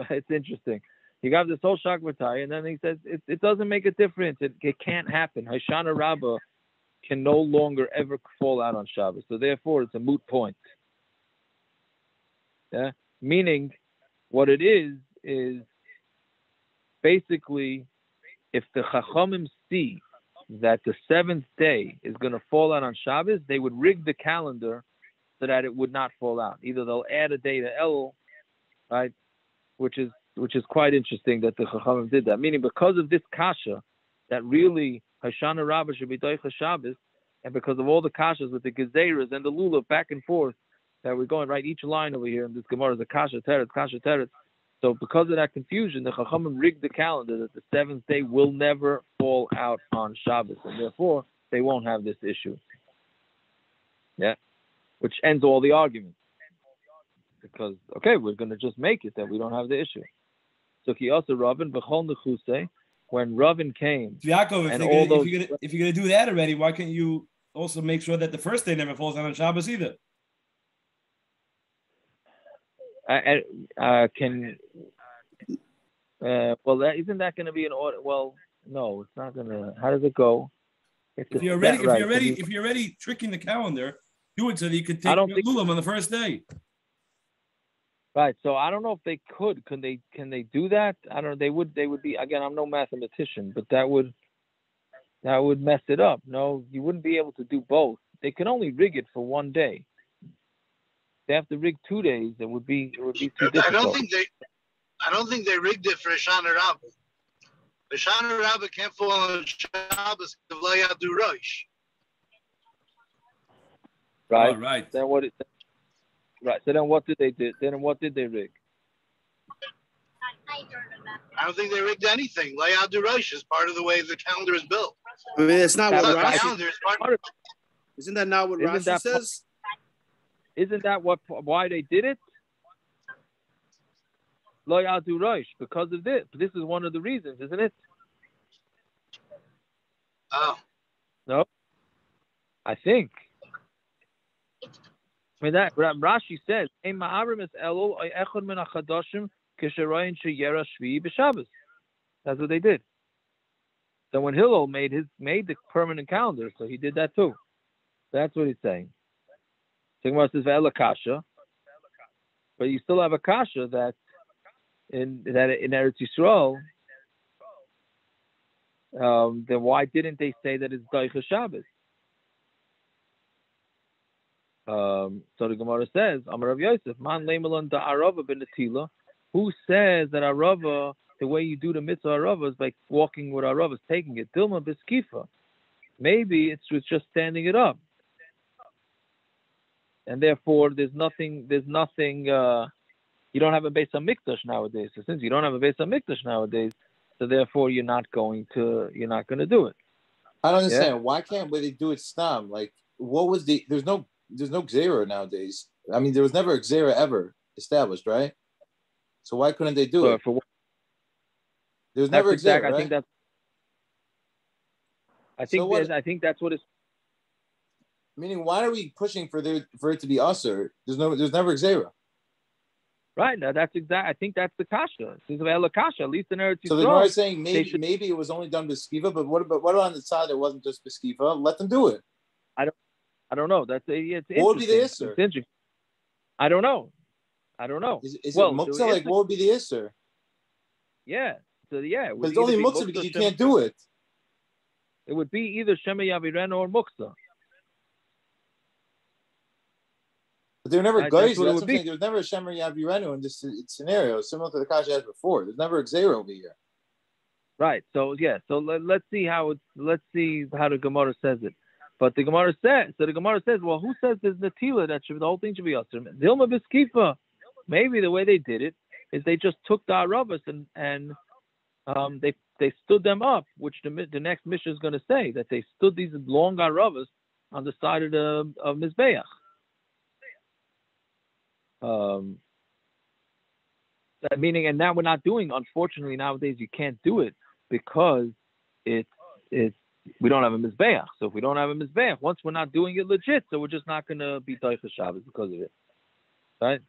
It's interesting. He got this whole shakvatai, and then he says it doesn't make a difference. It can't happen. Hoshana Rabbah can no longer ever fall out on Shabbos. So therefore, it's a moot point. Yeah, meaning what it is basically if the chachamim see that the seventh day is going to fall out on Shabbos, they would rig the calendar so that it would not fall out. Either they'll add a day to Elul, right? Which is quite interesting that the chachamim did that. Meaning, because of this kasha, that really Hoshana Rabbah should be doicha Shabbos, and because of all the kashas with the gezeras and the lulav back and forth that we're going right, each line over here in this Gemara is a kasha teretz. So because of that confusion, the chachamim rigged the calendar that the seventh day will never fall out on Shabbos, and therefore they won't have this issue. Yeah, which ends all the arguments. Because we're going to just make it that we don't have the issue. So ki also Ravin b'chol nechusei, when Ravin came, Yaakov, if you're gonna do that already, why can't you also make sure that the first day never falls out on Shabbos either? Isn't that going to be an order? Well, no, it's not going to. How does it go? If you're already tricking the calendar, do it so that you could take lulav on the first day. Right. So I don't know if they could. Can they do that? I don't know. They would be, again, I'm no mathematician, but that would mess it up. No, you wouldn't be able to do both. They can only rig it for one day. They have to rig 2 days. It would be too difficult. I don't think they rigged it for Hoshana Rabbah. Hoshana Rabbah can't fall on Shabbos if lo yadu rosh. Right. Oh, right. Then what? Right. So then what did they do? Then what did they rig? I don't think they rigged anything. Lo yadu rosh is part of the way the calendar is built. I mean, it's not what Rashi. Isn't that not what Rashi says? Isn't that why they did it? Lo yadu rosh, because of this. This is one of the reasons, isn't it? Oh. No. I think. I mean, that Rashi says, that's what they did. So when Hillel made the permanent calendar, so he did that too. That's what he's saying. So Gemara says kasha, but you still have a kasha that in Eretz Yisroel. Then why didn't they say that it's doicha Shabbos? So the Gemara says, Amar Rav Yosef, Man leimelon da arava ben netila. Who says that arava, the way you do the mitzvah arava is by walking with aravas, taking it. Dilma beskifa. Maybe it's just standing it up, and therefore there's nothing. You don't have a Beis Hamikdash nowadays. So since you don't have a Beis Hamikdash nowadays, so therefore you're not going to do it. I don't understand. Yeah? Why can't they do it stam? Like, what was there's no Xera nowadays. I mean, there was never a Xera ever established, right? So why couldn't they do it? There was never a Xera, right? I think that's what it's. Meaning, why are we pushing for it to be usher? There's never a Xera. Right. Now that's exact. I think that's the kasha. This is a kasha. At least in Eretz Yisroel. So the Gemara is saying maybe it was only done beskiva, but what about on the side that wasn't just beskiva? Let them do it. I don't know. It's what would be the isser? I don't know. Is it muktzah? Like, what would be the isser? Yeah. So yeah. But it's only muktzah because you can't do it. It would be either Shema Yaviren or muktzah. But they were never guys. That's what I'm saying. There was never a Shema Yavirenu in this scenario, similar to the kasha as before. There's never a Xera over here. Right. So yeah. So let's see how the Gemara says it. But the Gemara says, well, who says there's Natila that the whole thing should be usher? Dilma Biskifa. Maybe the way they did it is they just took the aravos and they stood them up, which the next mission is going to say that they stood these long aravos on the side of Mizbeach. That meaning, and now we're not doing. Unfortunately, nowadays you can't do it because it's. We don't have a Mizbeach. So if we don't have a Mizbeach, once we're not doing it legit, so we're just not going to be Doicha Shabbos because of it. Right?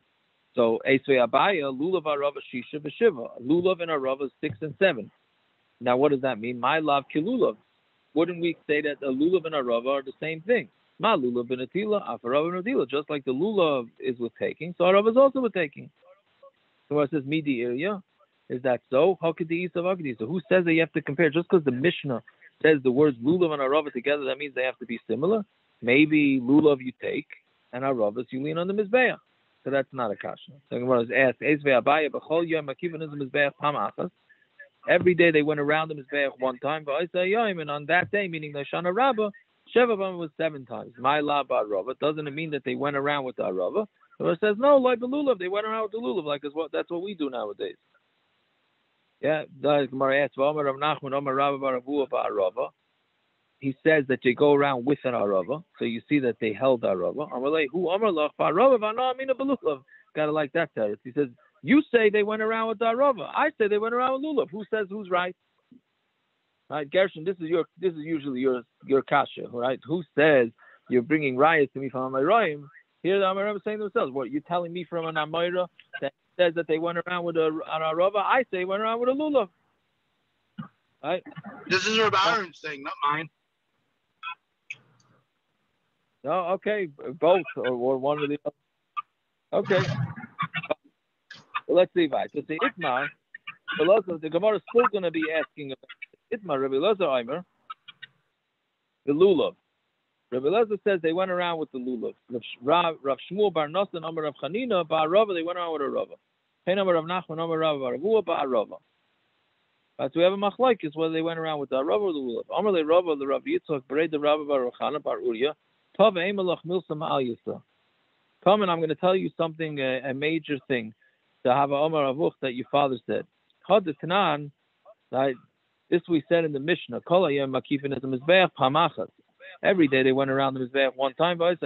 So, Eisvei Abaya, lulav arava shisha v'shiva. Lulav and arava 6 and 7. Now, what does that mean? My love kilulav. Wouldn't we say that the lulav and arava are the same thing? Ma lulav and atila, afarava and atila. Just like the lulav is with taking, so arava is also with taking. So it says midi area. Is that so? How could the Isa of Agdi? So who says that you have to compare? Just because the Mishnah says the words lulav and aravos together, that means they have to be similar. Maybe lulav you take and aravos you lean on the Mizbeach. So that's not a kasha. So Gemara is asked, every day they went around the Mizbeach one time, and on that day, meaning the Shana Rabbah, Sheva was 7 times. My la ba'arava. Doesn't it mean that they went around with the arava? So it says no, like the lulav, they went around with the lulav, like that's what we do nowadays. Yeah, the Gemara asks, he says that they go around with an arava, so you see that they held arava. Gotta like that teretz. He says, you say they went around with the arava. I say they went around with lulav. Who says who's right? Right, Gershon, this is usually your kasha, right? Who says you're bringing rayas to me from Amayroim? Here the Amayroim saying themselves, what, you telling me from an Amayra that says that they went around with an arava? I say they went around with a lulav. Right? This is Rabbi Aaron's thing, not mine. No, okay, both or one or the other. Okay. Well, let's see, right? So the Itmar, the Gemara is still going to be asking about Itmar, Rabbi Elazar Eimer, the lulav. Rabbi Elazar says they went around with the lulav. Rav Shmuel bar Nosson, Amar Rav Chanina, bar Rava, they went around with a Rava. Hein Amar Rav Nachman, Amar Rav bar Avua, bar Rava. Right, so we have a Machlokes whether they went around with the Rava or the lulav. Amar le Rava, the Rav Yitzchak, Berei the Rava bar Rochana, bar Uriah, Tov Eimelach Milsa Ma'al Yisa. Come and I'm going to tell you something, a major thing. To have a Omar Avuch that your father said. Chad Tanan, right? This we said in the Mishnah. Every day they went around the Mizbeach one time, and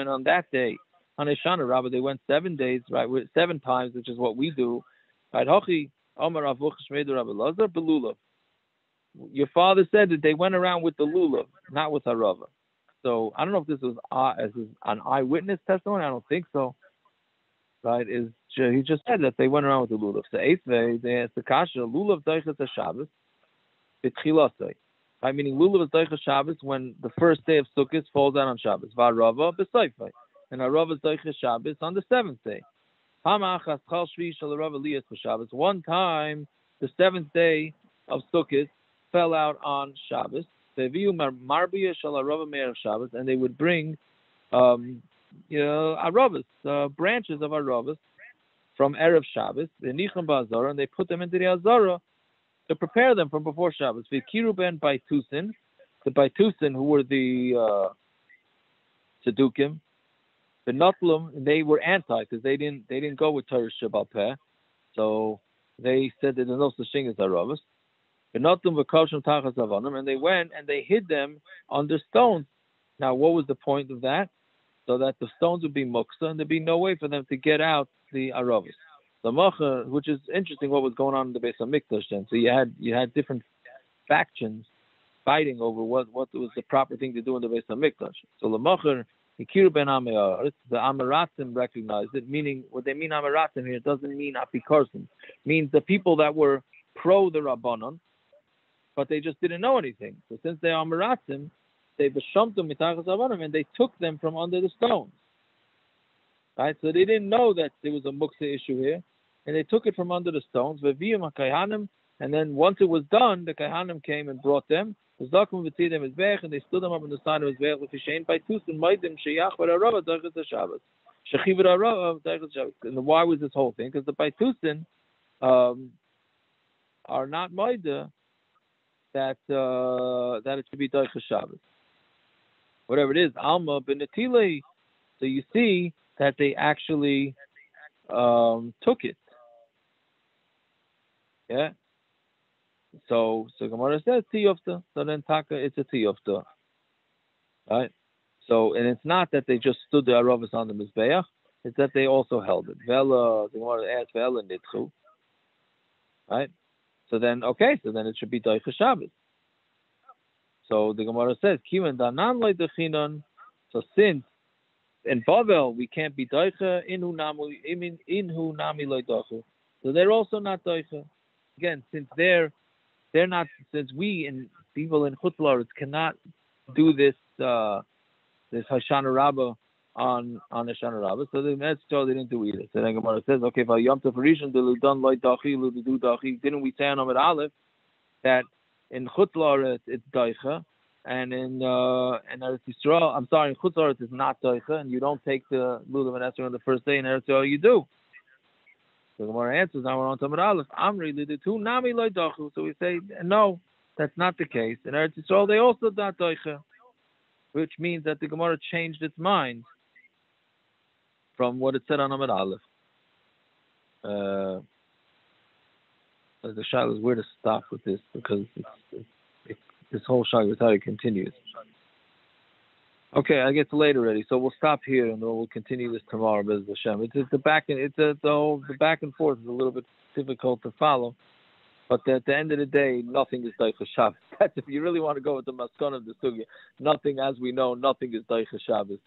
on that day, on Shana Rabbah, they went 7 days, right? 7 times, which is what we do. Right? Your father said that they went around with the lulav, not with harava. So I don't know if this was an eyewitness testimony. I don't think so. Right? He just said that they went around with the lulav. So they asked the kasha, lulav doichet Shabbos, b'tchilasei. Right? Meaning lulav is doichet Shabbos when the first day of Sukkos falls out on Shabbos. V'arava b'soifei. And arava is doichet Shabbos on the 7th day. Hamachas chal shvi shel arava liyas b'Shabbos. One time, the 7th day of Sukkos fell out on Shabbos. Ve'viu marbiya shel arava me'erev Shabbos, and they would bring aravos, branches of aravos from Erev Shabbos, the Nicham Ba'azara, and they put them into the Azara to prepare them from before Shabbos. V'kiru ben Baitusin, the Baitusin who were the Tzedukim, the Notlam, they were anti because they didn't go with Torah Shabbal Peh, so they said that there's no such thing as aravos. The Notlam v'kavshim tachas avanim, and they went and they hid them under stones. Now, what was the point of that? So that the stones would be muksa and there'd be no way for them to get out the aravos. The macha, which is interesting, what was going on in the Beis Hamikdash then. So you had different factions fighting over what was the proper thing to do in the Beis Hamikdash. So the macha, Ikiru ben Amayar, the Amaratim recognized it, meaning what they mean Amaratim here doesn't mean Apikarsim. Means the people that were pro the Rabbanon, but they just didn't know anything. So since they are Amaratim, they beshamtum mitachas avanim, and they took them from under the stones. Right? So they didn't know that there was a muksa issue here, and they took it from under the stones. And then once it was done, the kaihanim came and brought them. And they stood them up on the side of Mizbeach with Hishain by Tusin Maidim Sheyach Arava Darchet Shabbos. Shechiv Arava Darchet Shabbos. And why was this whole thing? Because the Baitusin are not Maida that it should be Darchet Shabbos. Whatever it is, Alma Benatile. So you see that they actually took it. Yeah. So Gemara says tiyofta. So then taka, it's a tiyofta. Right. So and it's not that they just stood the aravos on the mizbeach. It's that they also held it. Vela, the Gemara asks vela nitchu. Right. So then it should be doicha Shabbos. So the Gemara says, Kiman danan loy dechinon. So since in Bavel we can't be doicha, inhu nami loy doicha. So they're also not doicha. Again, since they're not, since we and people in Chutz La'aretz cannot do this Hoshana Rabbah on Hoshana Rabbah, so the Metzger they didn't do either. So then Gemara says, okay, Yom Tov Rishon didn't we say on Amud Aleph that In Chutz La'aretz, it's doicha, and in Eretz Yisroel, I'm sorry, in Chutz La'aretz it's not doicha, and you don't take the lulav and esrog on the first day. In Eretz Yisroel, you do. So the Gemara answers, now we're on Amud Aleph. Amri liditu nami loy dachu. So we say, no, that's not the case. In Eretz Yisroel, they also not doicha, which means that the Gemara changed its mind from what it said on Amud Aleph. The shayla is where to stop with this, because this whole shayla continues. Okay, I get late already, so we'll stop here and we'll continue this tomorrow. Bez Hashem. The back and forth is a little bit difficult to follow, but at the end of the day, nothing is Daicha Shabbos. That's if you really want to go with the maskon of the sugya. Nothing, as we know, nothing is Daicha Shabbos.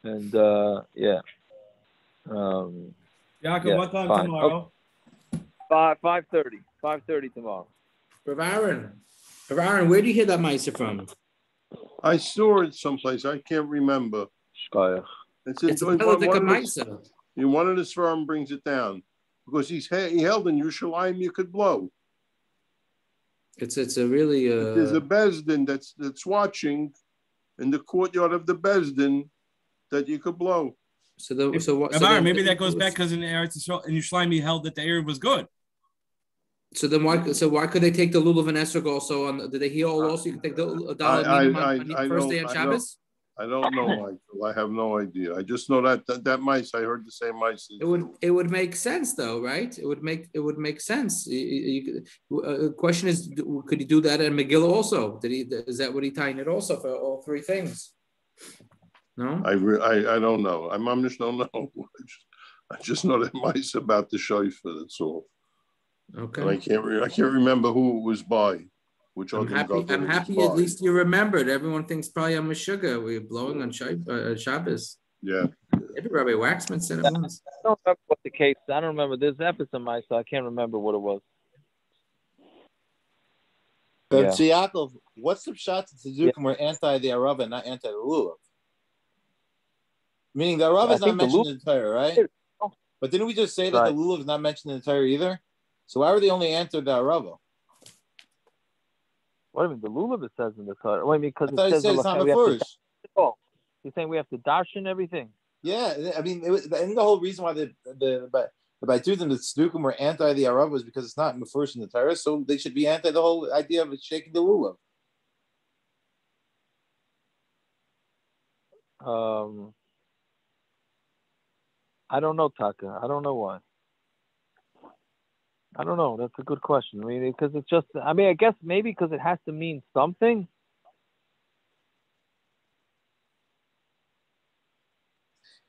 And Yaakov, what time tomorrow? 5:30. 5:30 tomorrow. Rav Aaron, where do you hear that ma'aser from? I saw it someplace. I can't remember. It's one of the Sfarim brings it down because he held in Yerushalayim you could blow. It's a really there's a bezdin that's watching in the courtyard of the bezdin that you could blow. Maybe that goes back because in Eretz Yisroel, in Yerushalayim he held that the Erev was good. So then why could they take the lulav and esrog also on? Did they hear also you can take the minim on the first day of Shabbos? I don't know, Michael. I have no idea. I just know that mice. I heard the same mice. It would make sense though, right? It would make sense. Question is, could he do that in Megillah also? Is that what he tying it also for all three things? No, I don't know. I'm just don't know. I just know that mice about the shofar. That's all. Okay. And I can't remember who it was by. Which I'm happy at least you remembered. Everyone thinks probably I'm a sugar. We're blowing on Shabbos. Yeah. Maybe Rabbi Waxman said it once. I don't remember what the case. I don't remember. There's episode of mice, so I can't remember what it was. But so Yaakov, what's the pshat to do when we're anti the arava and not anti the lulav? Meaning the arava is not mentioned in the Torah, right? But didn't we just say that the lulav is not mentioned in the Torah either? So why were they only answered the arava? What do you mean? The lulav it says in the Torah. What do you mean? Because it says it's not first. You're saying we have to darshan everything? Yeah, I mean, and the whole reason why the Baitudim, the Tzdukim were anti the arava was because it's not first in the Torah, so they should be anti the whole idea of shaking the lulav. I don't know, Taka. I don't know why. I don't know. That's a good question. I mean, because it's just, I guess maybe because it has to mean something.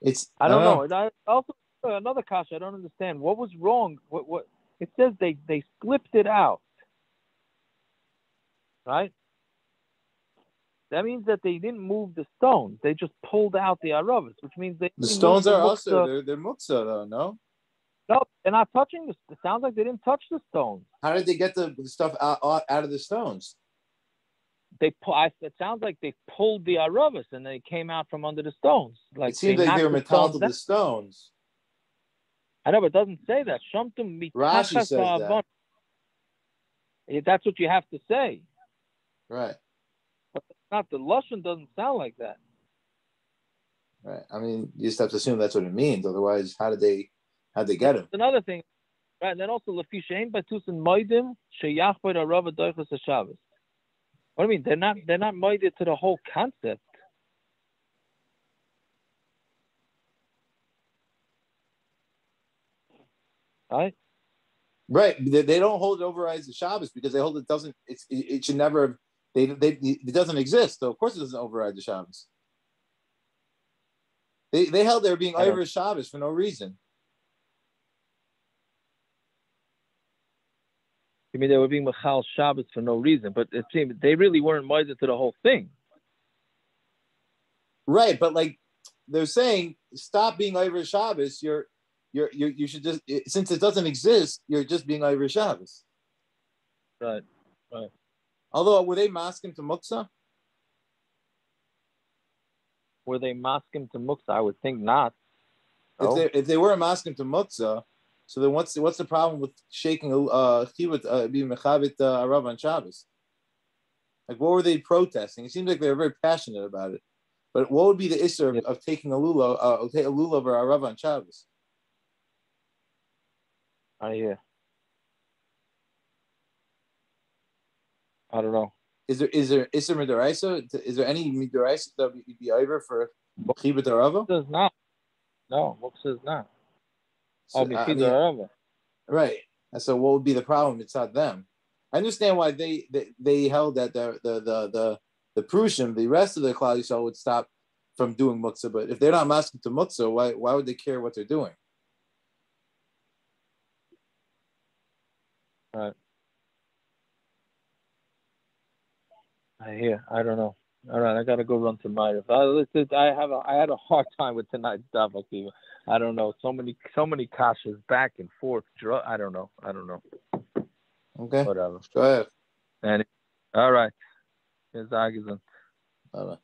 I don't know. Also, another kasha, I don't understand. What was wrong? What it says they slipped it out. Right? That means that they didn't move the stones. They just pulled out the aravos, which means the stones are also, they're muktzah though, no? No, they're not touching this. It sounds like they didn't touch the stones. How did they get the stuff out of the stones? It sounds like they pulled the aravos and they came out from under the stones. Like it seems like they were metal to the stones. I know, but it doesn't say that. Rashi says that. That's what you have to say. Right. But not the lashon doesn't sound like that. Right. I mean, you just have to assume that's what it means. Otherwise, how'd they get him? Another thing, right? And then also lefishein batus and moedim sheyach by the arava doichas Shabbos. What do you mean? They're not moeded to the whole concept. Right? Right. They don't hold it overrides the Shabbos because they hold it doesn't. It should never. It doesn't exist. So of course it doesn't override the Shabbos. They held they were being over Shabbos for no reason. You mean they were being machal Shabbos for no reason? But it seemed they really weren't moeded to the whole thing. Right, but like they're saying, stop being over Shabbos. You should just, since it doesn't exist, you're just being over Shabbos. Right. Although, were they masking to muktzah? Were they masking to muktzah? I would think not. If they were masking to muktzah, so then what's the problem with shaking chiyut being mechavit arav on Shabbos? Like, what were they protesting? It seems like they were very passionate about it. But what would be the issue of taking a lulav, take a lulav or aravos on Shabbos? I hear. I don't know. Is there midaraisa? Is there any midaraisa that would be over for chibut arava? Says not. No, book says not. So, arava. Right. And so, what would be the problem? It's not them. I understand why they held that the Prussian, the rest of the Klal Yisrael would stop from doing mitzvah. But if they're not masking to mitzvah, why would they care what they're doing? Right. I hear. I don't know. All right, I gotta go run to my. I had a hard time with tonight's Daf. I don't know. So many kashas back and forth. I don't know. Okay. Whatever. Go ahead. And all right. Here's Agazan. Bye-bye.